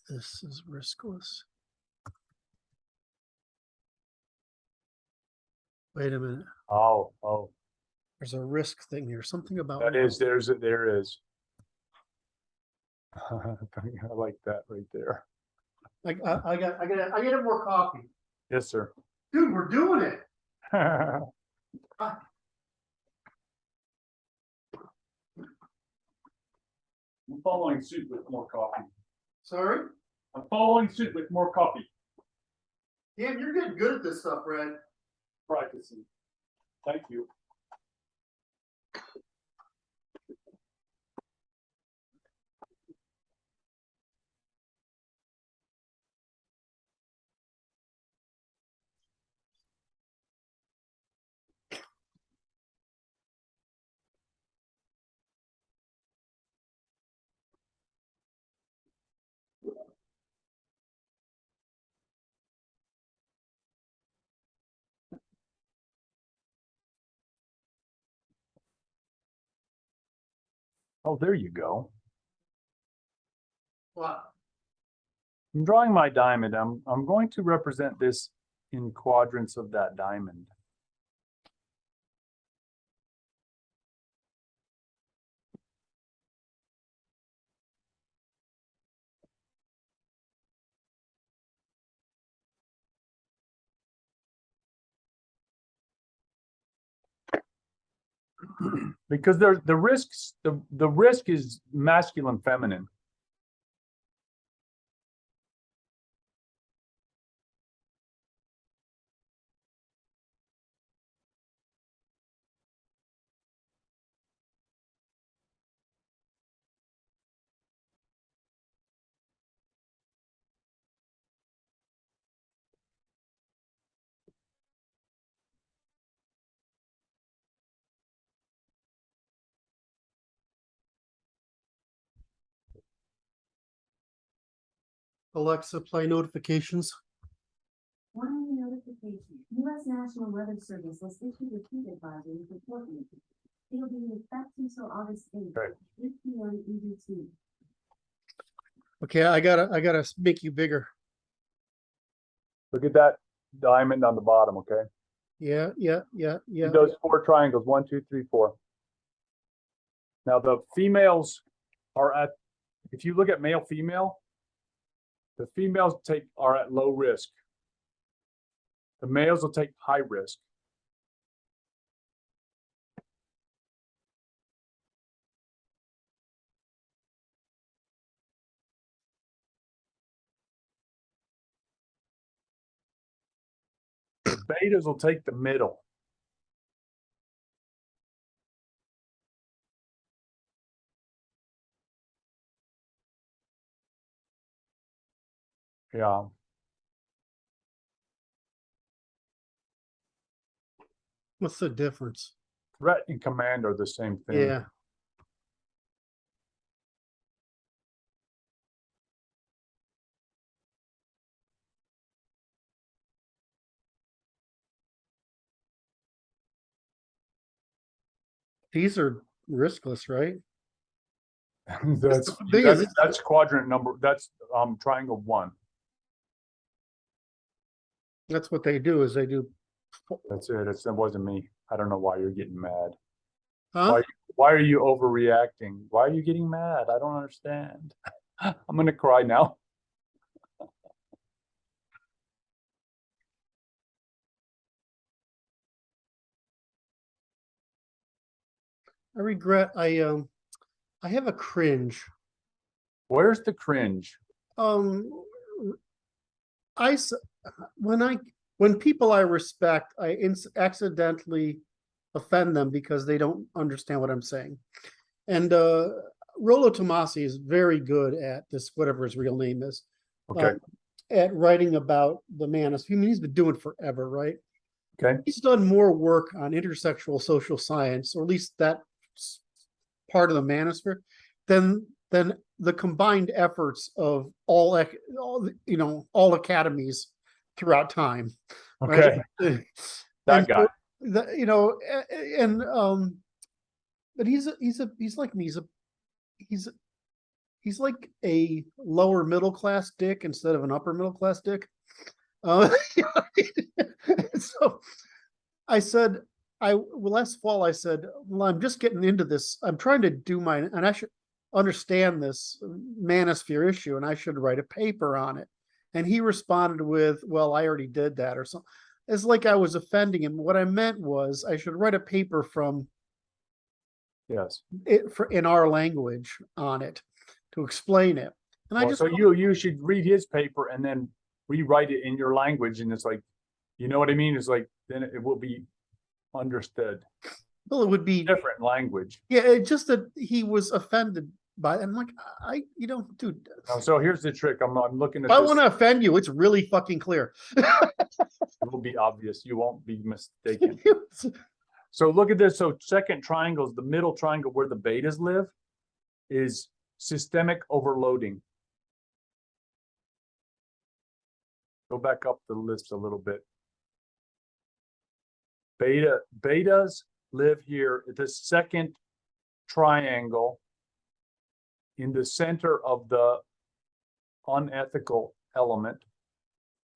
This is riskless. Wait a minute. Oh. There's a risk thing here. Something about There is. There is. I like that right there. I get more coffee. Yes, sir. Dude, we're doing it. I'm following suit with more coffee. Sorry? I'm following suit with more coffee. Damn, you're getting good at this stuff, Brad. Practicing. Thank you. Oh, there you go. What? I'm drawing my diamond. I'm going to represent this in quadrants of that diamond. Because there's the risks, the risk is masculine, feminine. Alexa, play notifications. One notification. U.S. National Weather Service has issued a heat advisory for Portland. It'll be in effect until August 8th, Right. 8 p.m. EDT. Okay, I gotta make you bigger. Look at that diamond on the bottom, okay? Yeah. Those 4 triangles, 1, 2, 3, 4. Now the females are at, if you look at male, female, the females are at low risk. The males will take high risk. The betas will take the middle. Yeah. What's the difference? Threat and command are the same thing. Yeah. These are riskless, right? That's The thing is, that's quadrant number. That's triangle 1. that's what they do is they do. That's it. That wasn't me. I don't know why you're getting mad. Huh? Why are you overreacting? Why are you getting mad? I don't understand. I'm gonna cry now. I regret I have a cringe. Where's the cringe? Um I s- when people I respect, I accidentally offend them because they don't understand what I'm saying. And Rollo Tomasi is very good at this, whatever his real name is. Okay. At writing about the manosphere. I mean, he's been doing it forever, right? Okay. He's done more work on intersexual social science, or at least that part of the manosphere, than the combined efforts of all academies throughout time. Okay. Right? That guy. But he's like me. He's like a lower middle class dick instead of an upper middle class dick. So I said, last fall I said, well, I'm just getting into this. I'm trying to do and I should understand this manosphere issue, and I should write a paper on it. And he responded with, well, I already did that, or something. It's like I was offending him. What I meant was I should write a paper in our language on it to explain it. And so you should read his paper and then rewrite it in your language, and it's like, you know what I mean? It's like, then it will be understood. Well, it would be different language. Yeah, it's just that he was offended by it. I'm like, dude. So here's the trick. I'm looking at If I this. want to offend you, it's really fucking clear. It will be obvious. You won't be mistaken. So look at this. So second triangle is the middle triangle where the betas live, is systemic overloading. Go back up the list a little bit. Betas live here at the second triangle in the center of the unethical element.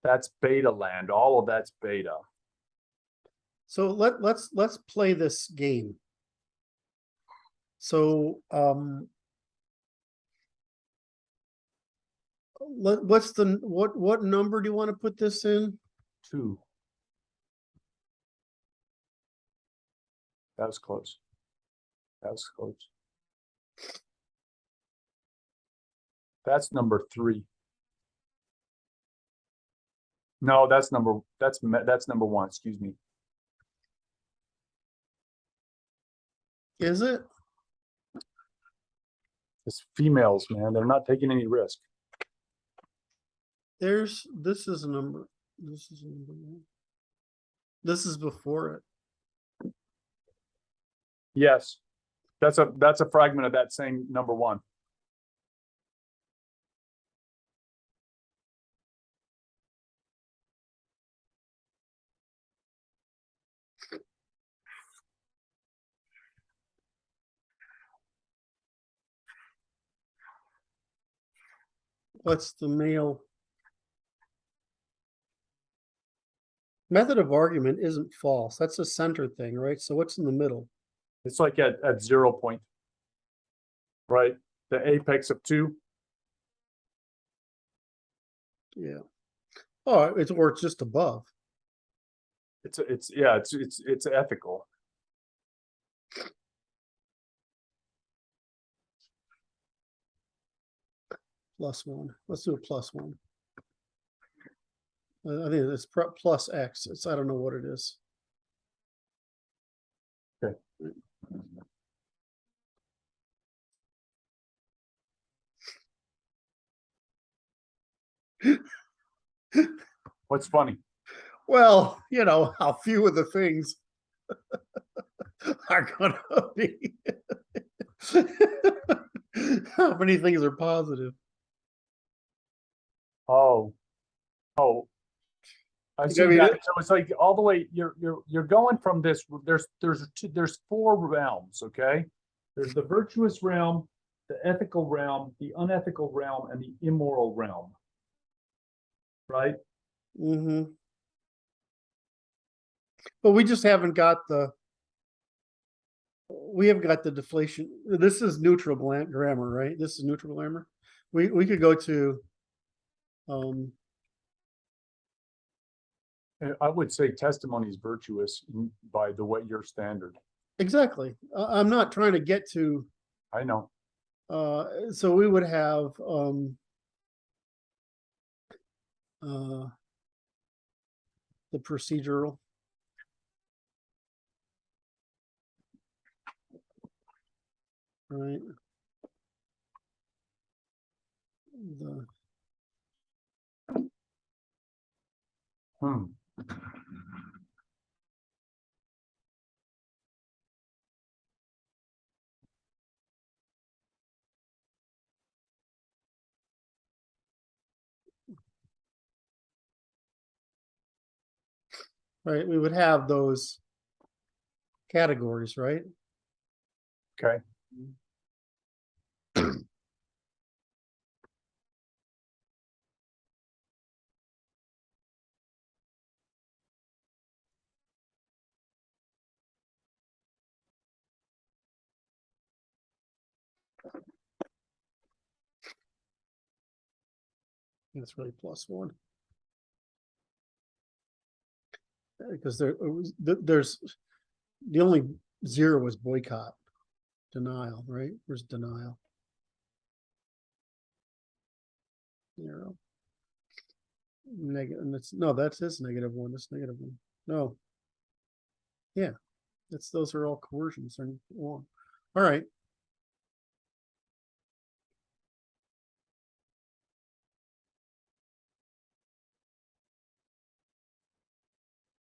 That's beta land. All of that's beta. So let's play this game. So what number do you want to put this in? 2. That was close. That's close. That's number 3. No, that's number 1, excuse me. Is it? It's females, man. They're not taking any risk. This is a number. This is a number 1. This is before it. Yes. That's a fragment of that same number 1. What's the male? Method of argument isn't false. That's a center thing, right? So what's in the middle? It's like at 0 point. Right? The apex of 2. Yeah. Oh, it's just above. It's ethical. +1. Let's do a +1. I think it's plus X. I don't know what it is. Okay. What's funny? Well, how few of the things are going to be. How many things are positive? Oh. I see mean, that. So it's like all the way you're going from this. There's 4 realms, okay? There's the virtuous realm, the ethical realm, the unethical realm, and the immoral realm. Right? Mm-hmm. But we just haven't got we haven't got the deflation. This is neutral grammar, right? This is neutral grammar. We could go to I would say testimony is virtuous by the way your standard. exactly. I'm not trying to get to. I know. So we would have the procedural. Right. Right. We would have those categories, right? Okay. That's really +1. Because there's the only 0 was boycott, denial, right? Where's denial? 0. Negative, and that's his -1. That's -1. No. Yeah, those are all coercions and wrong. All right.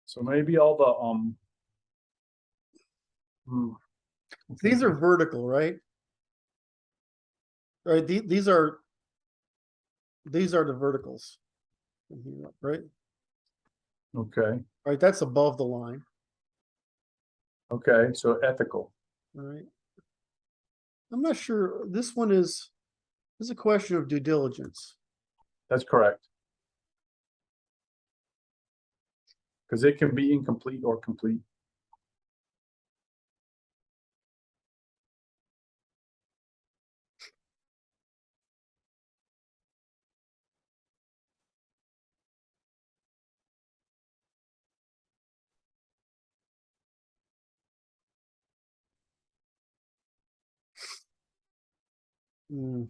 So maybe all the These are vertical, right? Right. These are the verticals, right? okay. Right. That's above the line. Okay. So ethical. All right. I'm not sure. This one is a question of due diligence. That's correct. Because it can be incomplete or complete. Mm.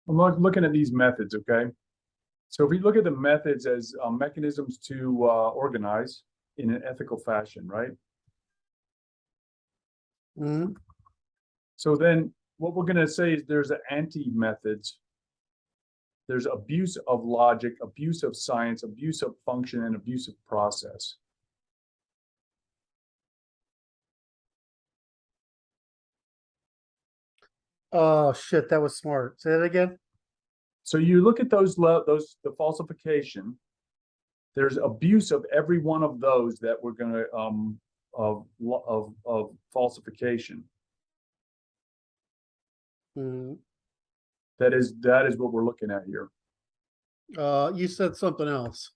I'm looking at these methods, okay? So if we look at the methods as mechanisms to organize in an ethical fashion, right? Mm. So then what we're going to say is there's an anti-methods. There's abuse of logic, abuse of science, abuse of function, and abuse of process. Oh shit, that was smart. Say that again. So you look at the falsification. There's abuse of every one of those that we're going to of falsification. Mm. That is what we're looking at here. You said something else.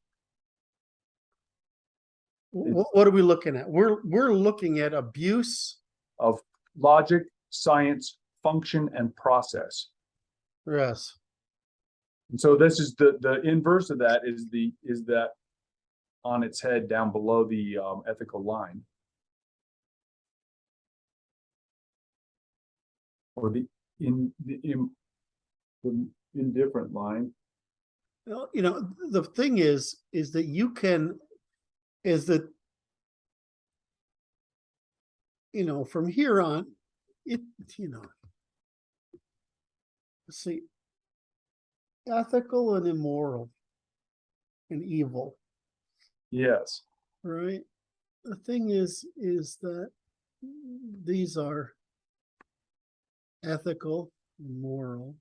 What are we looking at? We're looking at abuse of logic, science, function, and process. Yes. And so this is the inverse of that is that on its head down below the ethical line, or the indifferent line. Well, the thing is that from here on, let's see, ethical and immoral and evil. Yes. Right. The thing is that these are ethical, moral.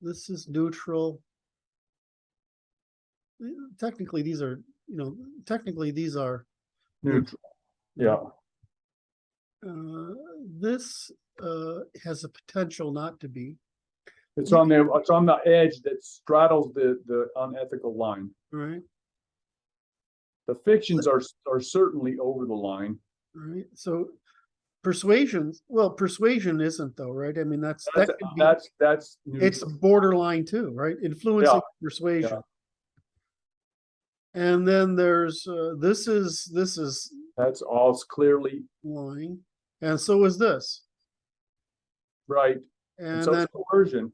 This is neutral. Technically, these are Neutral. Yeah. This has a potential not to be. It's on the edge that straddles the unethical line. Right. The fictions are certainly over the line. Right. So persuasion isn't though, right? I mean, that's it's borderline too, right? Influencing persuasion. Yeah. And then there's this is that's all clearly lying, and so is this. Right. And so then it's coercion.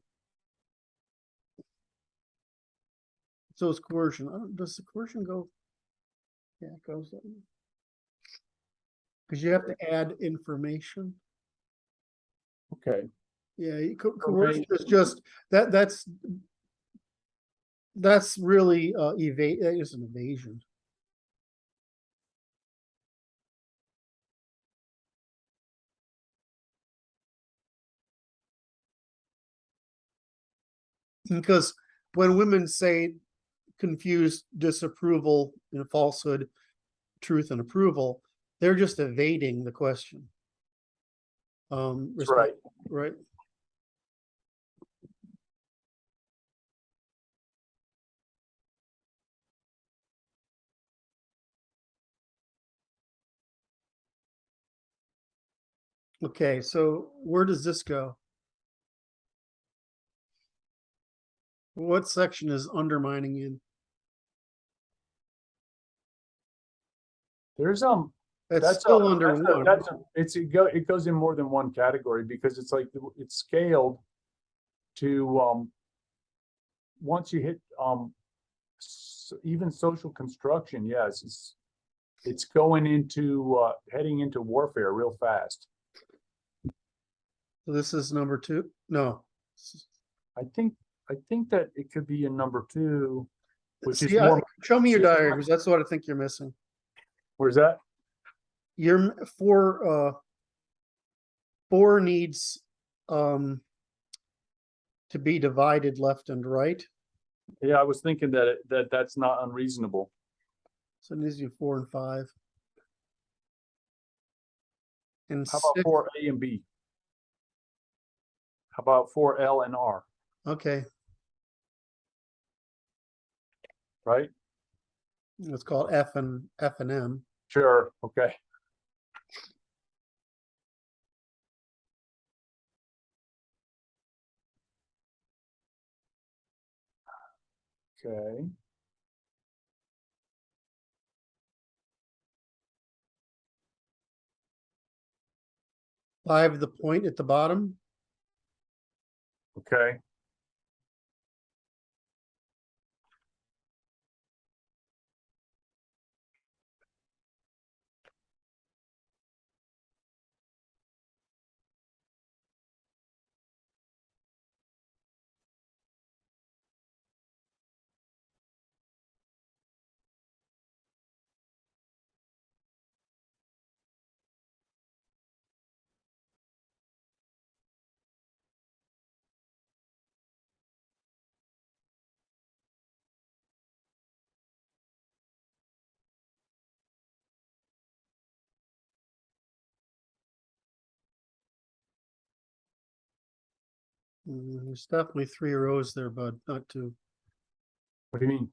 So it's coercion. Does the coercion go? Yeah, it goes. Because you have to add information. Okay. Yeah, coercion is just that's really that is an evasion. Because when women say confuse disapproval and falsehood, truth and approval, they're just evading the question. Right. Right. Okay, so where does this go? What section is undermining in? There's that's still under one. It goes in more than one category because it's like it's scaled to once you hit even social construction. Yes, it's going into heading into warfare real fast. So this is number 2. No, I think that it could be in number 2, which is more. Show me your diagrams. That's what I think you're missing. Where's that? Your 4 needs to be divided left and right. Yeah, I was thinking that that's not unreasonable. So it needs to be 4 and 5. And How about 6, for A and B? How about for L and R, okay, right? it's called F and M. Sure, okay. Okay, 5, the point at the bottom. okay. There's definitely 3 rows there, bud, not 2. What do you mean?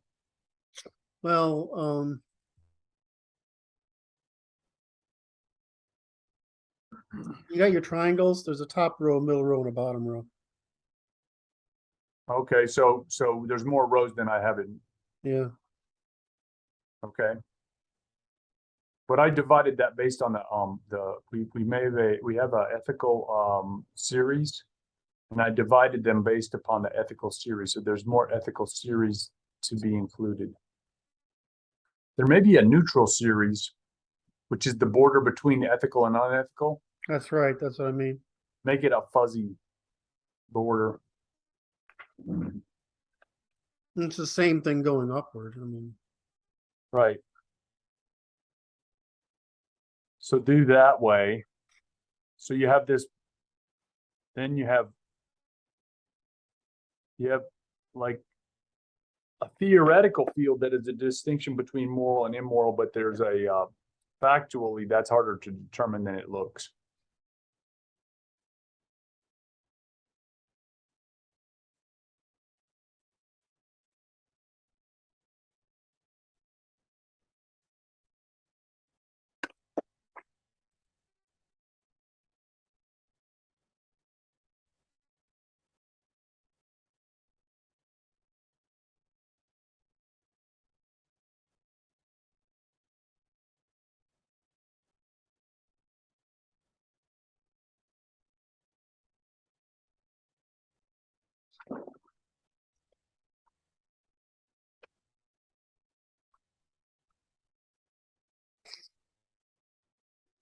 Well, you got your triangles. There's a top row, middle row, and a bottom row. Okay, so there's more rows than I have in, Yeah. okay. But I divided that based on we have a ethical series. And I divided them based upon the ethical series. So there's more ethical series to be included. There may be a neutral series, which is the border between the ethical and unethical. That's right. That's what I mean. Make it a fuzzy border. It's the same thing going upward. I mean, Right. So do that way. So you have this, then you have like a theoretical field that is a distinction between moral and immoral, but there's a factually that's harder to determine than it looks.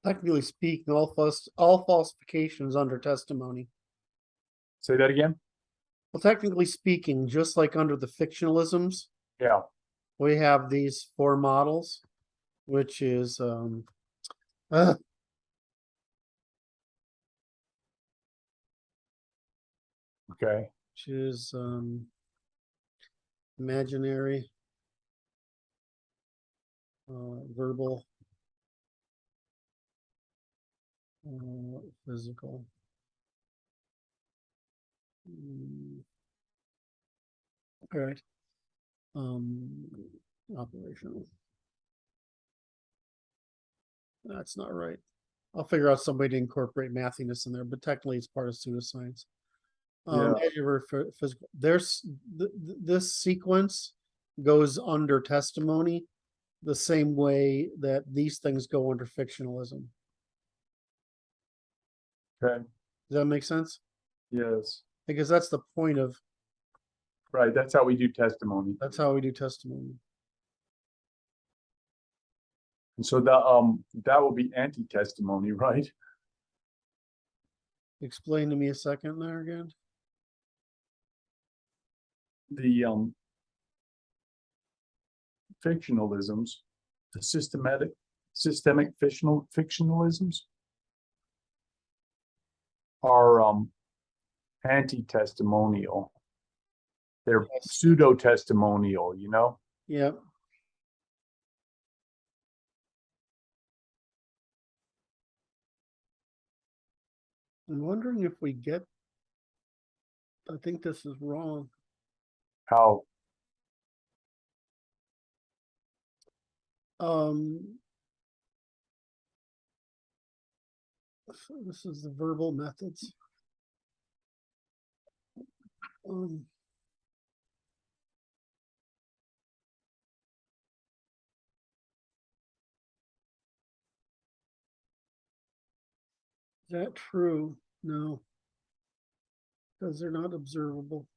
technically speaking, all falsifications under testimony. Say that again? Well, technically speaking, just like under the fictionalisms, Yeah. we have these 4 models, which is Okay. which is imaginary, verbal, physical. All right. Operational. That's not right. I'll figure out some way to incorporate mathiness in there, but technically it's part of pseudoscience. Yeah. Physical. There's this sequence goes under testimony the same way that these things go under fictionalism. Okay. Does that make sense? Yes. Because that's the point of, Right. That's how we do testimony. that's how we do testimony. And so that will be anti-testimony, right? Explain to me a second there again. The fictionalisms, the systemic fictionalisms are anti-testimonial. They're Yes. pseudo testimonial, you know? Yeah. I'm wondering if we get, I think this is wrong. How, So this is the verbal methods. Is that true? No. Because they're not observable.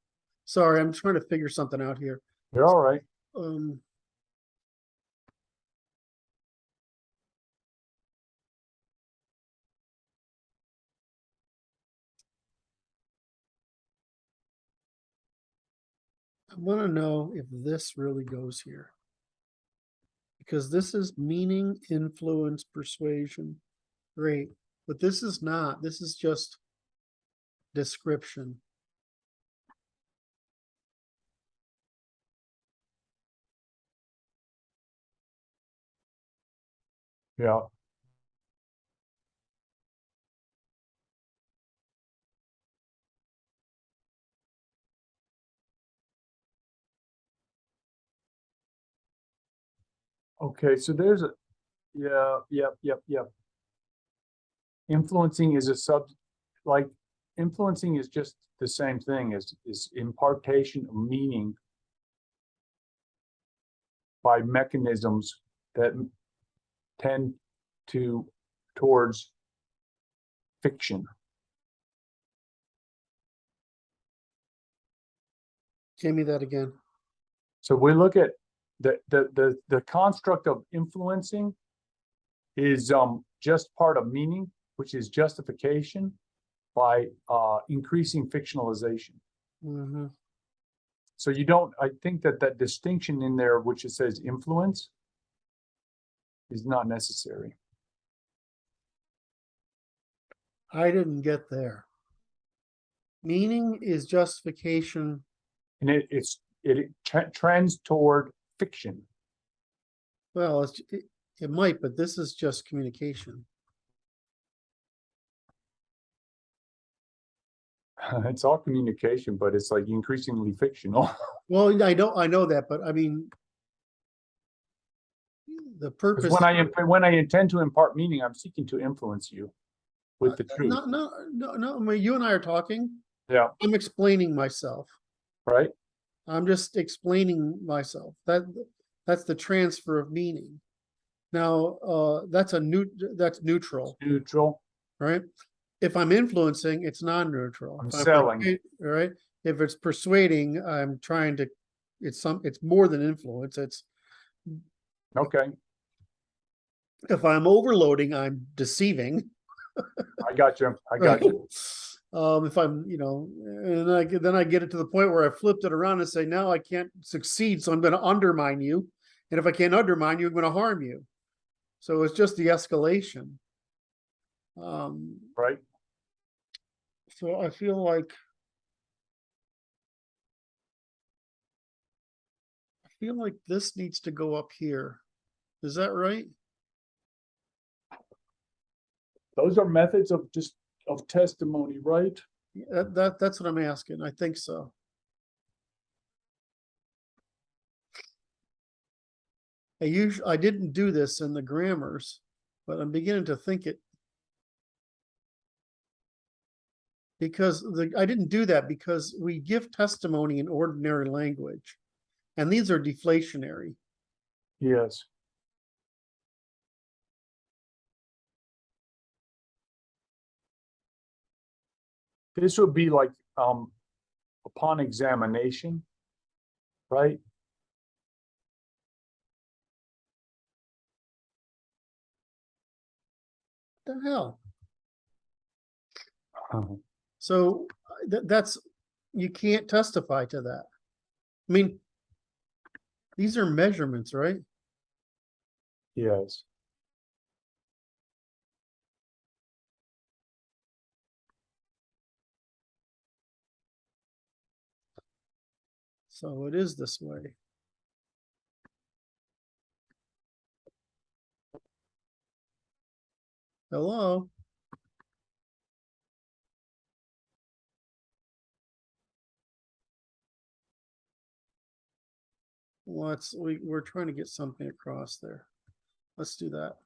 Sorry, I'm trying to figure something out here. you're all right. Um, I want to know if this really goes here. Because this is meaning, influence, persuasion. Great. But this is not. This is just description. Yeah. Okay, so there's a, yep. Influencing is like, influencing is just the same thing as is impartation of meaning by mechanisms that tend towards fiction. Give me that again. So we look at the construct of influencing is just part of meaning, which is justification by increasing fictionalization. Mm-hmm. So you don't, I think that distinction in there, which it says influence, is not necessary. I didn't get there. Meaning is justification. And it trends toward fiction. Well, it might, but this is just communication. It's all communication, but it's like increasingly fictional. Well, I know that, but I mean, the purpose. Because when I intend to impart meaning, I'm seeking to influence you with the truth. No. I mean, you and I are talking. Yeah. I'm explaining myself. Right. I'm just explaining myself. That's the transfer of meaning. Now, that's neutral, Neutral. right? If I'm influencing, it's non-neutral. I'm If selling. right? If it's persuading, I'm trying to. It's more than influence. It's Okay. if I'm overloading, I'm deceiving. I got you. I got you. If I'm, and then I get it to the point where I flipped it around and say, now I can't succeed, so I'm going to undermine you. And if I can't undermine you, I'm going to harm you. So it's just the escalation. Right. So I feel like this needs to go up here. Is that right? Those are methods of testimony, right? That's what I'm asking. I think so. I didn't do this in the grammars, but I'm beginning to think it. Because I didn't do that because we give testimony in ordinary language, and these are deflationary. Yes. This would be like upon examination, right? What the hell? Uh-huh. So that's you can't testify to that. I mean, these are measurements, right? Yes. So it is this way. Hello? We're trying to get something across there. Let's do that.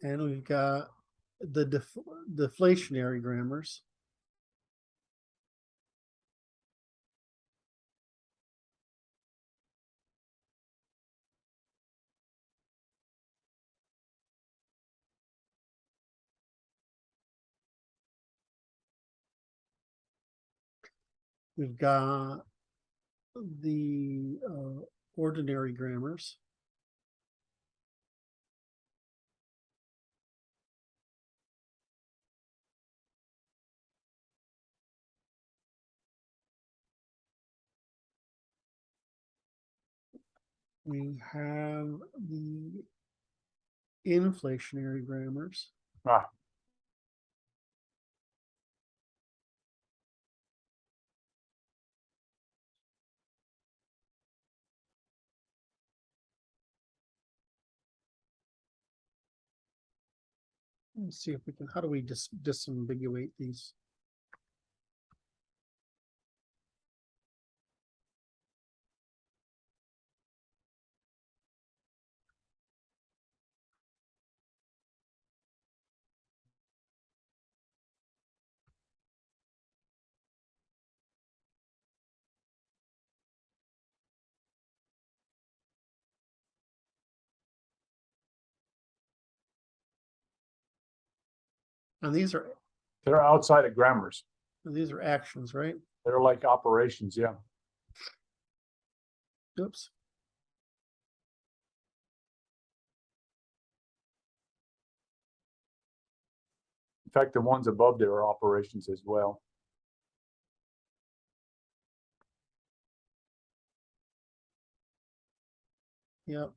And we've got the deflationary grammars. We've got the ordinary grammars. We have the inflationary grammars. Ah, Let's see if we can, how do we disambiguate these? And these are they're outside of grammars. actions, right? They're like operations, yeah. Oops. In fact, the ones above there are operations as well. Yep.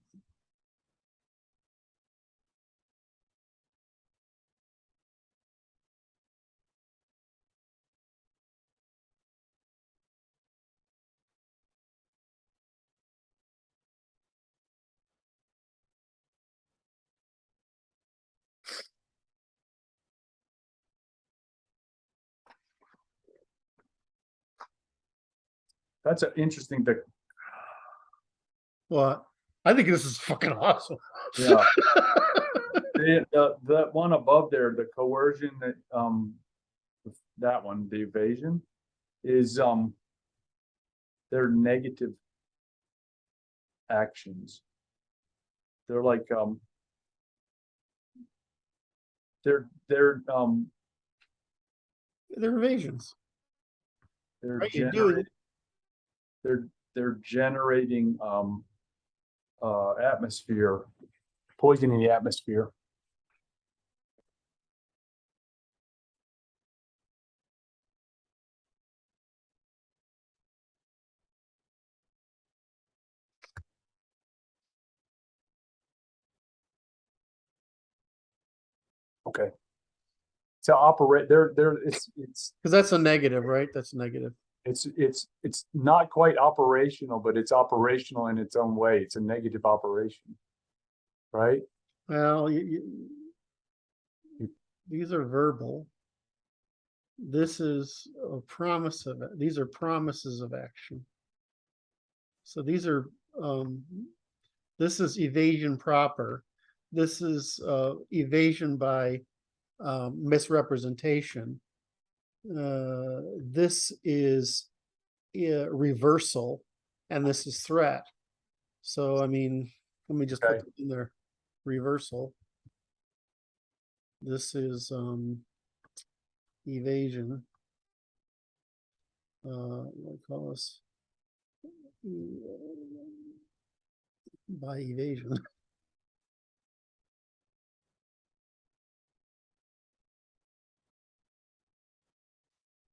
That's an interesting thing. Well, I think this is fucking awesome. Yeah. That one above there, the coercion, that one, the evasion, is they're negative actions. They're like they're They're evasions. they're Right, you're generating doing they're generating atmosphere, poisoning the atmosphere. Okay. To operate there it's because that's a negative, right? That's a negative. it's not quite operational, but it's operational in its own way. It's a negative operation, right? Well, these are verbal. This is a promise of it. These are promises of action. So these are this is evasion proper. This is evasion by misrepresentation. This is reversal, and this is threat. So I mean, let me just put it in there. Reversal. This is evasion. what call this? By evasion.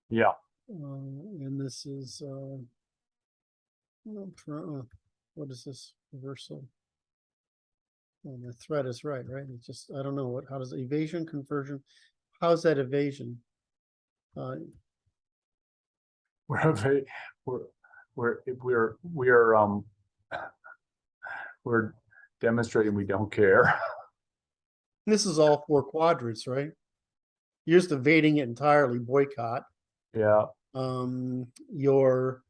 Yeah. And this is what is this reversal? Oh, the threat is right? It's just, I don't know how does evasion, conversion, how's that evasion? We're we're demonstrating we don't care. This is all 4 quadrants, right? You're just evading it entirely, boycott. Yeah. You're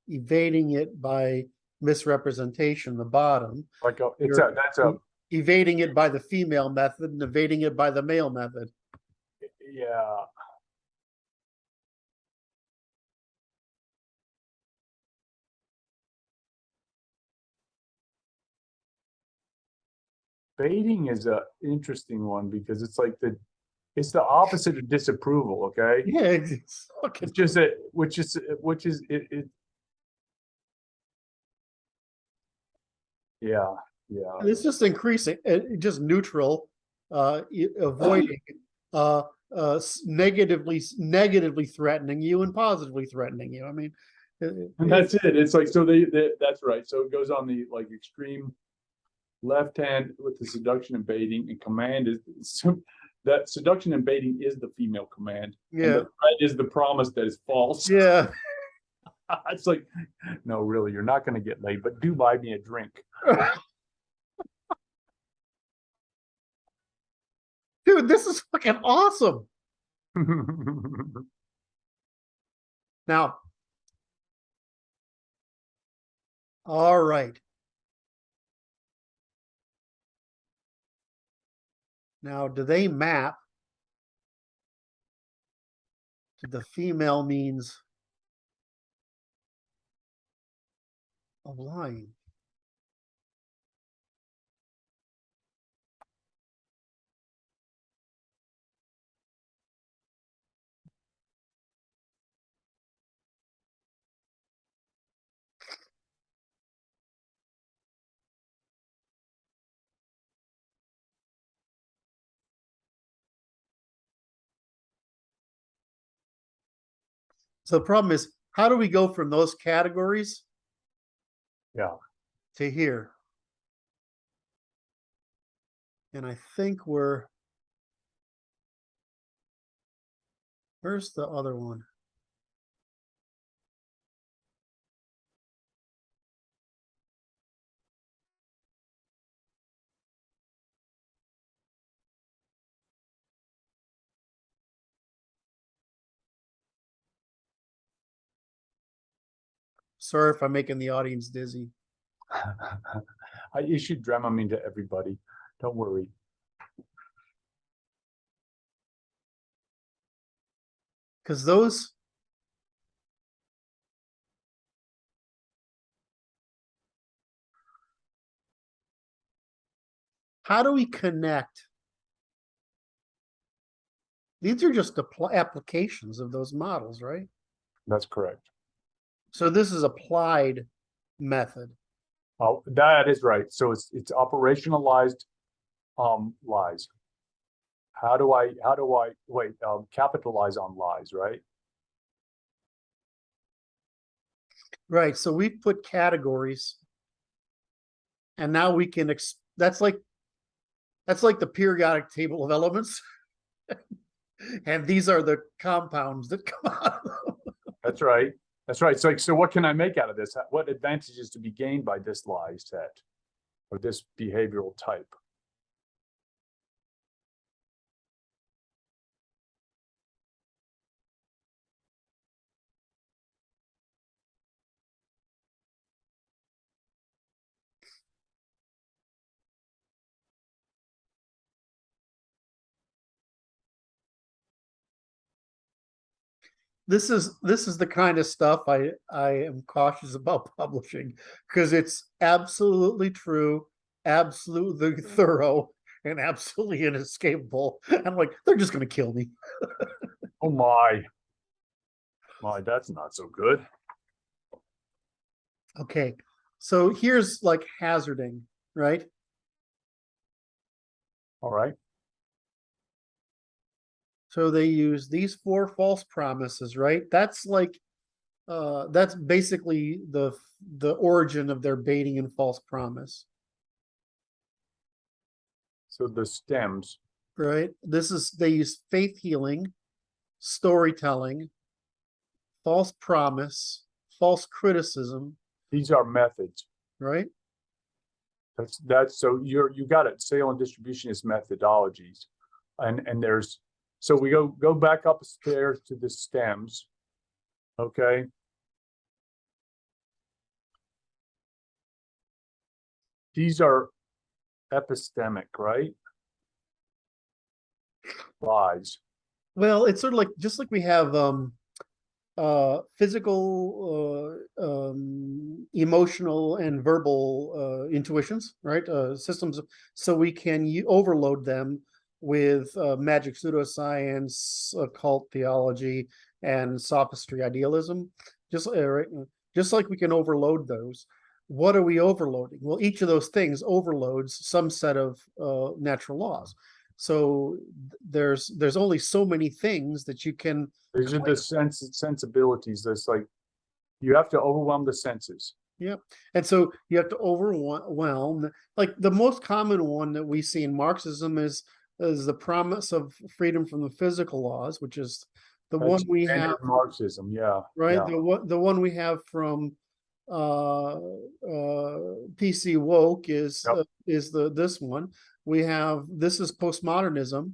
evading it by misrepresentation, the bottom. Like Evading it by the female method and evading it by the male method. Yeah. Baiting is a interesting one because it's like it's the opposite of disapproval. Okay. Yeah, it's just which is it. Yeah. Yeah. It's just increasing, just neutral, avoiding, negatively threatening you and positively threatening you. I mean, and that's it. It's like, so that's right. So it goes on the like extreme left hand with the seduction and baiting, and command is that seduction and baiting is the female command. Yeah. And the threat is the promise that is false. Yeah. It's like, no, really, you're not going to get laid, but do buy me a drink. Dude, this is fucking awesome. Now, all right. Now, do they map to the female means of lying? So the problem is, how do we go from those categories Yeah. to here? And I think where's the other one? Sorry if I'm making the audience dizzy. I issued Dramamine to everybody. Don't worry. Because those, how do we connect? These are just applications of those models, right? That's correct. So this is applied method. Oh, that is right. So it's operationalized lies. How do I capitalize on lies, right? Right. So we put categories, and now we can that's like the periodic table of elements. And these are the compounds that come out of them. That's right. That's right. So what can I make out of this? What advantages to be gained by this lie set or this behavioral type? This is the kind of stuff I am cautious about publishing, because it's absolutely true, absolutely thorough, and absolutely inescapable. I'm like, they're just going to kill me. Oh my. Why, that's not so good. Okay, so here's like hazarding, right? All right. So they use these 4 false promises, right? That's like that's basically the origin of their baiting and false promise, So the stems, right? They use faith healing, storytelling, false promise, false criticism, these are methods. right? That's so you got it. Sale and distribution is methodologies. And there's, so we go back upstairs to the stems. Okay. These are epistemic, right? Lies. Well, it's sort of like just like we have physical, emotional and verbal intuitions, right? Systems, so we can overload them with magic pseudoscience, occult theology, and sophistry idealism. Right, just like we can overload those. What are we overloading? Well, each of those things overloads some set of natural laws. So there's only so many things that you can. These are the sensibilities. That's like, you have to overwhelm the senses. Yep. And so you have to overwhelm, like the most common one that we see in Marxism is the promise of freedom from the physical laws, which is the That's one we standard have, Marxism, yeah. right? Yeah. The one we have from PC woke is Yep. this one. We have, this is postmodernism,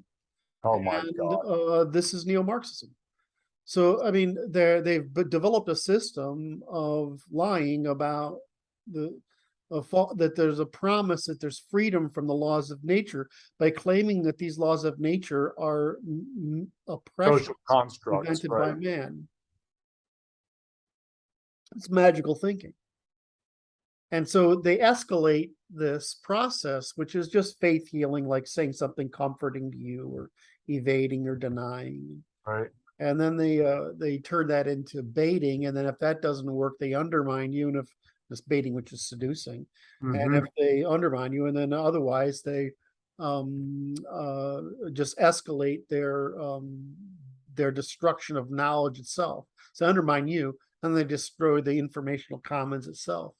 Oh my and God. this is neo-Marxism. So, I mean, they've developed a system of lying about that there's a promise that there's freedom from the laws of nature by claiming that these laws of nature are oppression Social constructs, invented right? by man. It's magical thinking. And so they escalate this process, which is just faith healing, like saying something comforting to you or evading or denying. Right. And then they turn that into baiting, and then if that doesn't work, they undermine you. And if this baiting, which is seducing, and if they undermine you, and then otherwise they just escalate their destruction of knowledge itself. So undermine you, and they destroy the informational commons itself.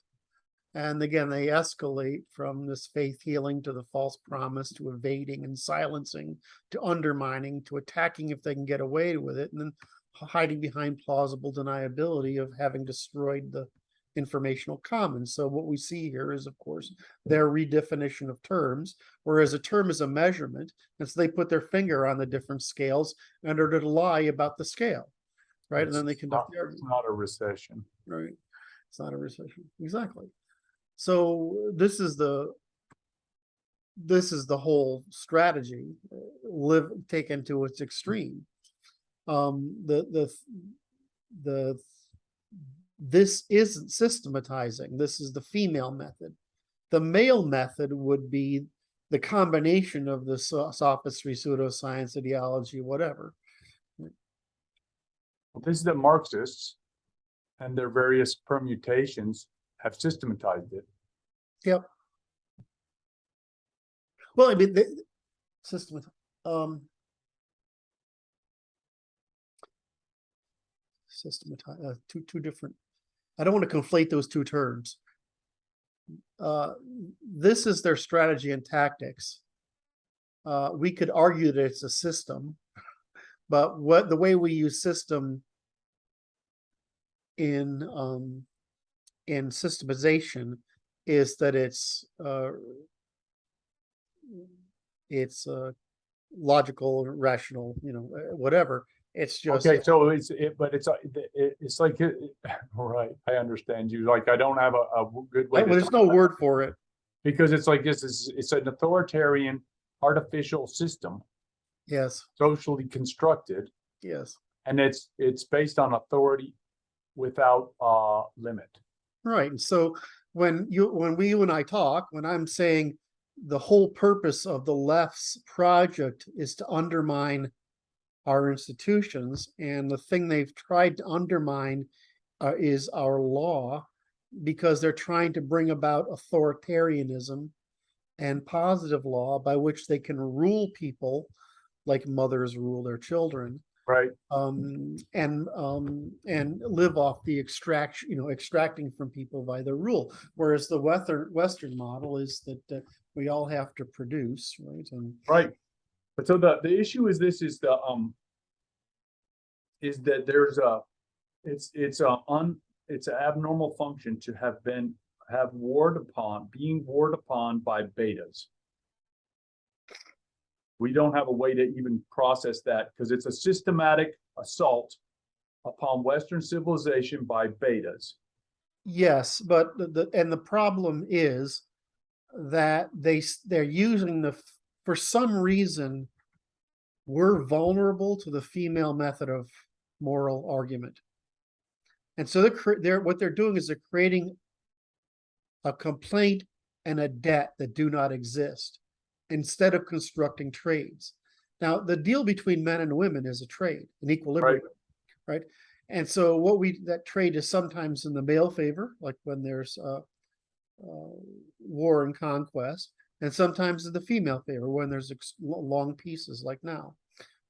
And again, they escalate from this faith healing to the false promise to evading and silencing to undermining to attacking if they can get away with it, and then hiding behind plausible deniability of having destroyed the informational commons. So what we see here is, of course, their redefinition of terms, whereas a term is a measurement, and so they put their finger on the different scales in order to lie about the scale, right? And then they conduct the argument. It's not a recession. Right. It's not a recession. Exactly. So this is the whole strategy taken to its extreme. This isn't systematizing. This is the female method. The male method would be the combination of the sophistry, pseudoscience, ideology, whatever. Well, this is the Marxists and their various permutations have systematized it. Yep. Well, I mean, systematize. Systematize. Two different. I don't want to conflate those two terms. This is their strategy and tactics. We could argue that it's a system, but the way we use system in systemization is that it's logical, rational, whatever. It's just okay. So it's like right. I understand you. Like I don't have a good way. There's no word for it because it's like it's an authoritarian, artificial system. Yes. Socially constructed. Yes. And it's based on authority without limit. Right. And so when you and I talk, when I'm saying the whole purpose of the left's project is to undermine our institutions, and the thing they've tried to undermine is our law, because they're trying to bring about authoritarianism and positive law by which they can rule people like mothers rule their children, Right. and live off the extracting from people by their rule. Whereas the Western model is that we all have to produce, right? And Right. But so the issue is this is that there's it's an abnormal function to being warred upon by betas. We don't have a way to even process that because it's a systematic assault upon Western civilization by betas. yes, but the problem is that they're using for some reason we're vulnerable to the female method of moral argument. And so what they're doing is they're creating a complaint and a debt that do not exist instead of constructing trades. Now, the deal between men and women is a trade, an equilibrium, right? And so that trade is sometimes in the male favor, like when there's war and conquest, and sometimes in the female favor when there's long peaces, like now,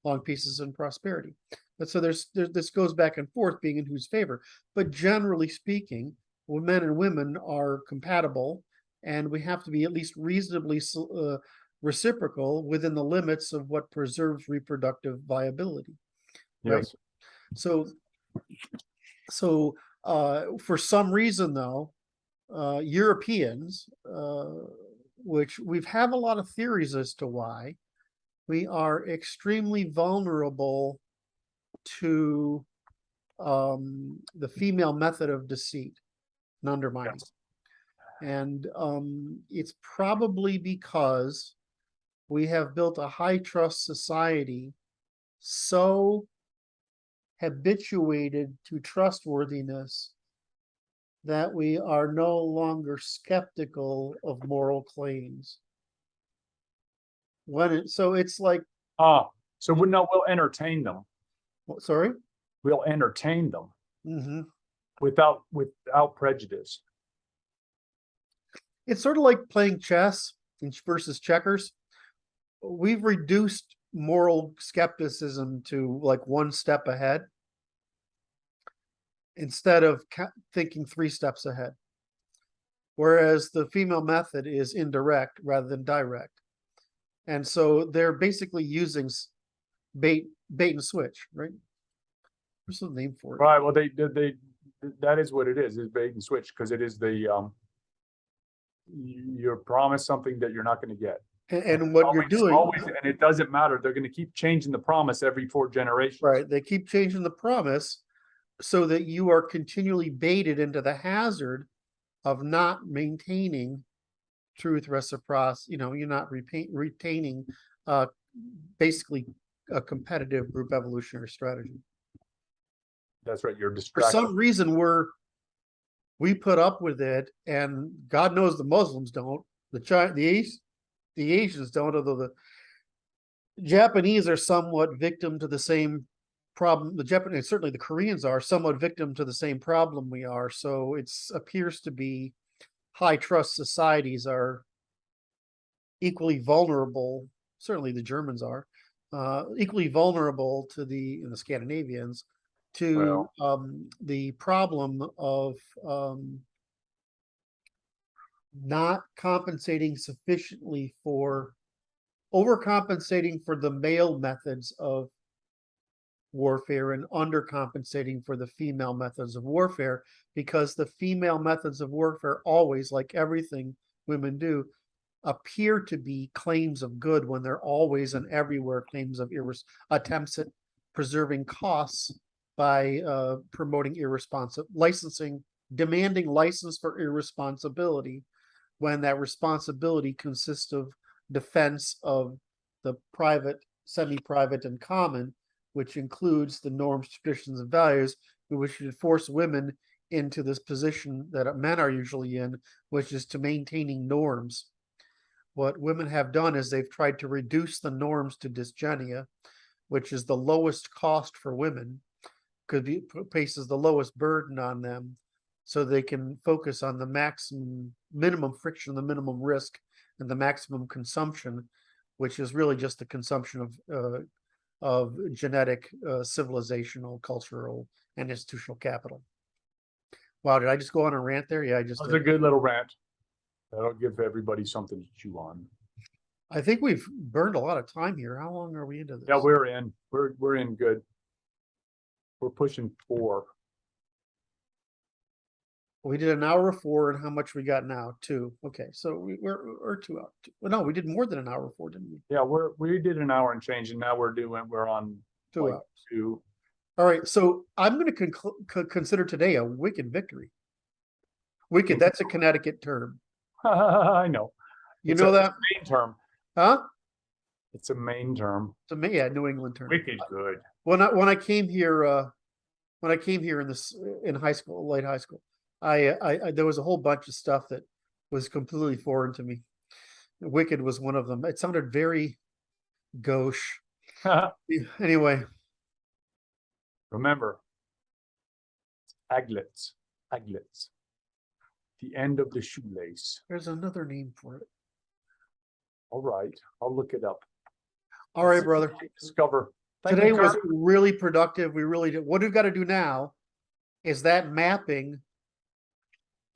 long peaces and prosperity. But so this goes back and forth, being in whose favor. But generally speaking, men and women are compatible, and we have to be at least reasonably reciprocal within the limits of what preserves reproductive viability. Right? Yes. So for some reason, though, Europeans, which we've have a lot of theories as to why, we are extremely vulnerable to the female method of deceit and undermining. Yes. And it's probably because we have built a high trust society so habituated to trustworthiness that we are no longer skeptical of moral claims. So it's like, so we'll entertain them. sorry? We'll entertain them Mm-hmm. without prejudice. It's sort of like playing chess versus checkers. We've reduced moral skepticism to like one step ahead instead of thinking 3 steps ahead. Whereas the female method is indirect rather than direct. And so they're basically using bait and switch, right? What's the name for it? Right. Well, that is what it is bait and switch, because it is you're promised something that you're not going to get. And what you're doing, and it doesn't matter. They're going to keep changing the promise every 4 generations. right? They keep changing the promise so that you are continually baited into the hazard of not maintaining truth, reciprocity. You're not retaining basically a competitive group evolutionary strategy. That's right. You're For distracted. some reason, we put up with it, and God knows the Muslims don't. The Asians don't, although the Japanese are somewhat victim to the same problem. The Japanese, certainly the Koreans, are somewhat victim to the same problem we are. So it appears to be high trust societies are equally vulnerable. Certainly the Germans are equally vulnerable to the Scandinavians to the problem of not compensating sufficiently for overcompensating for the male methods of warfare and undercompensating for the female methods of warfare, because the female methods of warfare always, like everything women do, appear to be claims of good when they're always and everywhere claims of attempts at preserving costs by promoting demanding license for irresponsibility, when that responsibility consists of defense of the private, semi-private, and common, which includes the norms, traditions, and values, which should force women into this position that men are usually in, which is to maintaining norms. What women have done is they've tried to reduce the norms to dysgenia, which is the lowest cost for women, places the lowest burden on them, so they can focus on the minimum friction, the minimum risk, and the maximum consumption, which is really just the consumption of genetic, civilizational, cultural, and institutional capital. Wow, did I just go on a rant there? Yeah, I just That was a did. good little rant. That'll give everybody something to chew on. I think we've burned a lot of time here. How long are we into this? Yeah, we're in good. We're pushing 4. We did an hour 4, and how much we got now? 2. Okay, so we're 2 out. Well, no, we did more than an hour 4, didn't we? Yeah, we did an hour and change, and now we're on 2 like hours. 2. All right, so I'm going to consider today a wicked victory. Wicked, that's a Connecticut term. I know. You It's know a that, main term. huh? It's a main term. To me, yeah, New England term. Wicked good. When I came here, in high school, late high school, I there was a whole bunch of stuff that was completely foreign to me. Wicked was one of them. It sounded very gauche. Anyway, Remember, aglets. The end of the shoelace. there's another name for it. All right, I'll look it up. All right, brother. Discover. Thank Today you, was Kurt. really productive. We really did. What we've got to do now is that mapping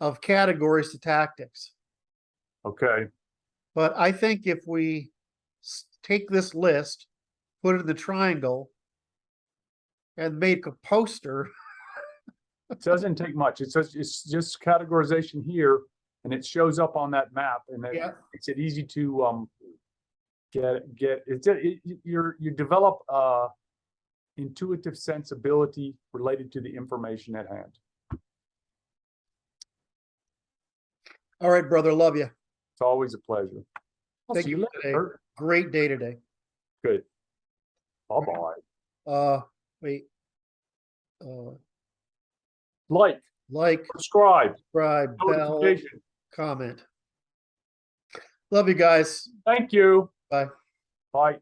of categories to tactics. Okay. But I think if we take this list, put it in the triangle, and make a poster, It doesn't take much. It's just categorization here, and it shows up on that map, and it Yeah. makes it easy to you develop intuitive sensibility related to the information at hand. all right, brother, love you. It's always a pleasure. I'll Thank see you you later. today. Kurt. Great day today. Good. Bye-bye. Wait. Like, Subscribe, subscribe, bell, notification. comment. Love you guys. Thank you. Bye. Bye.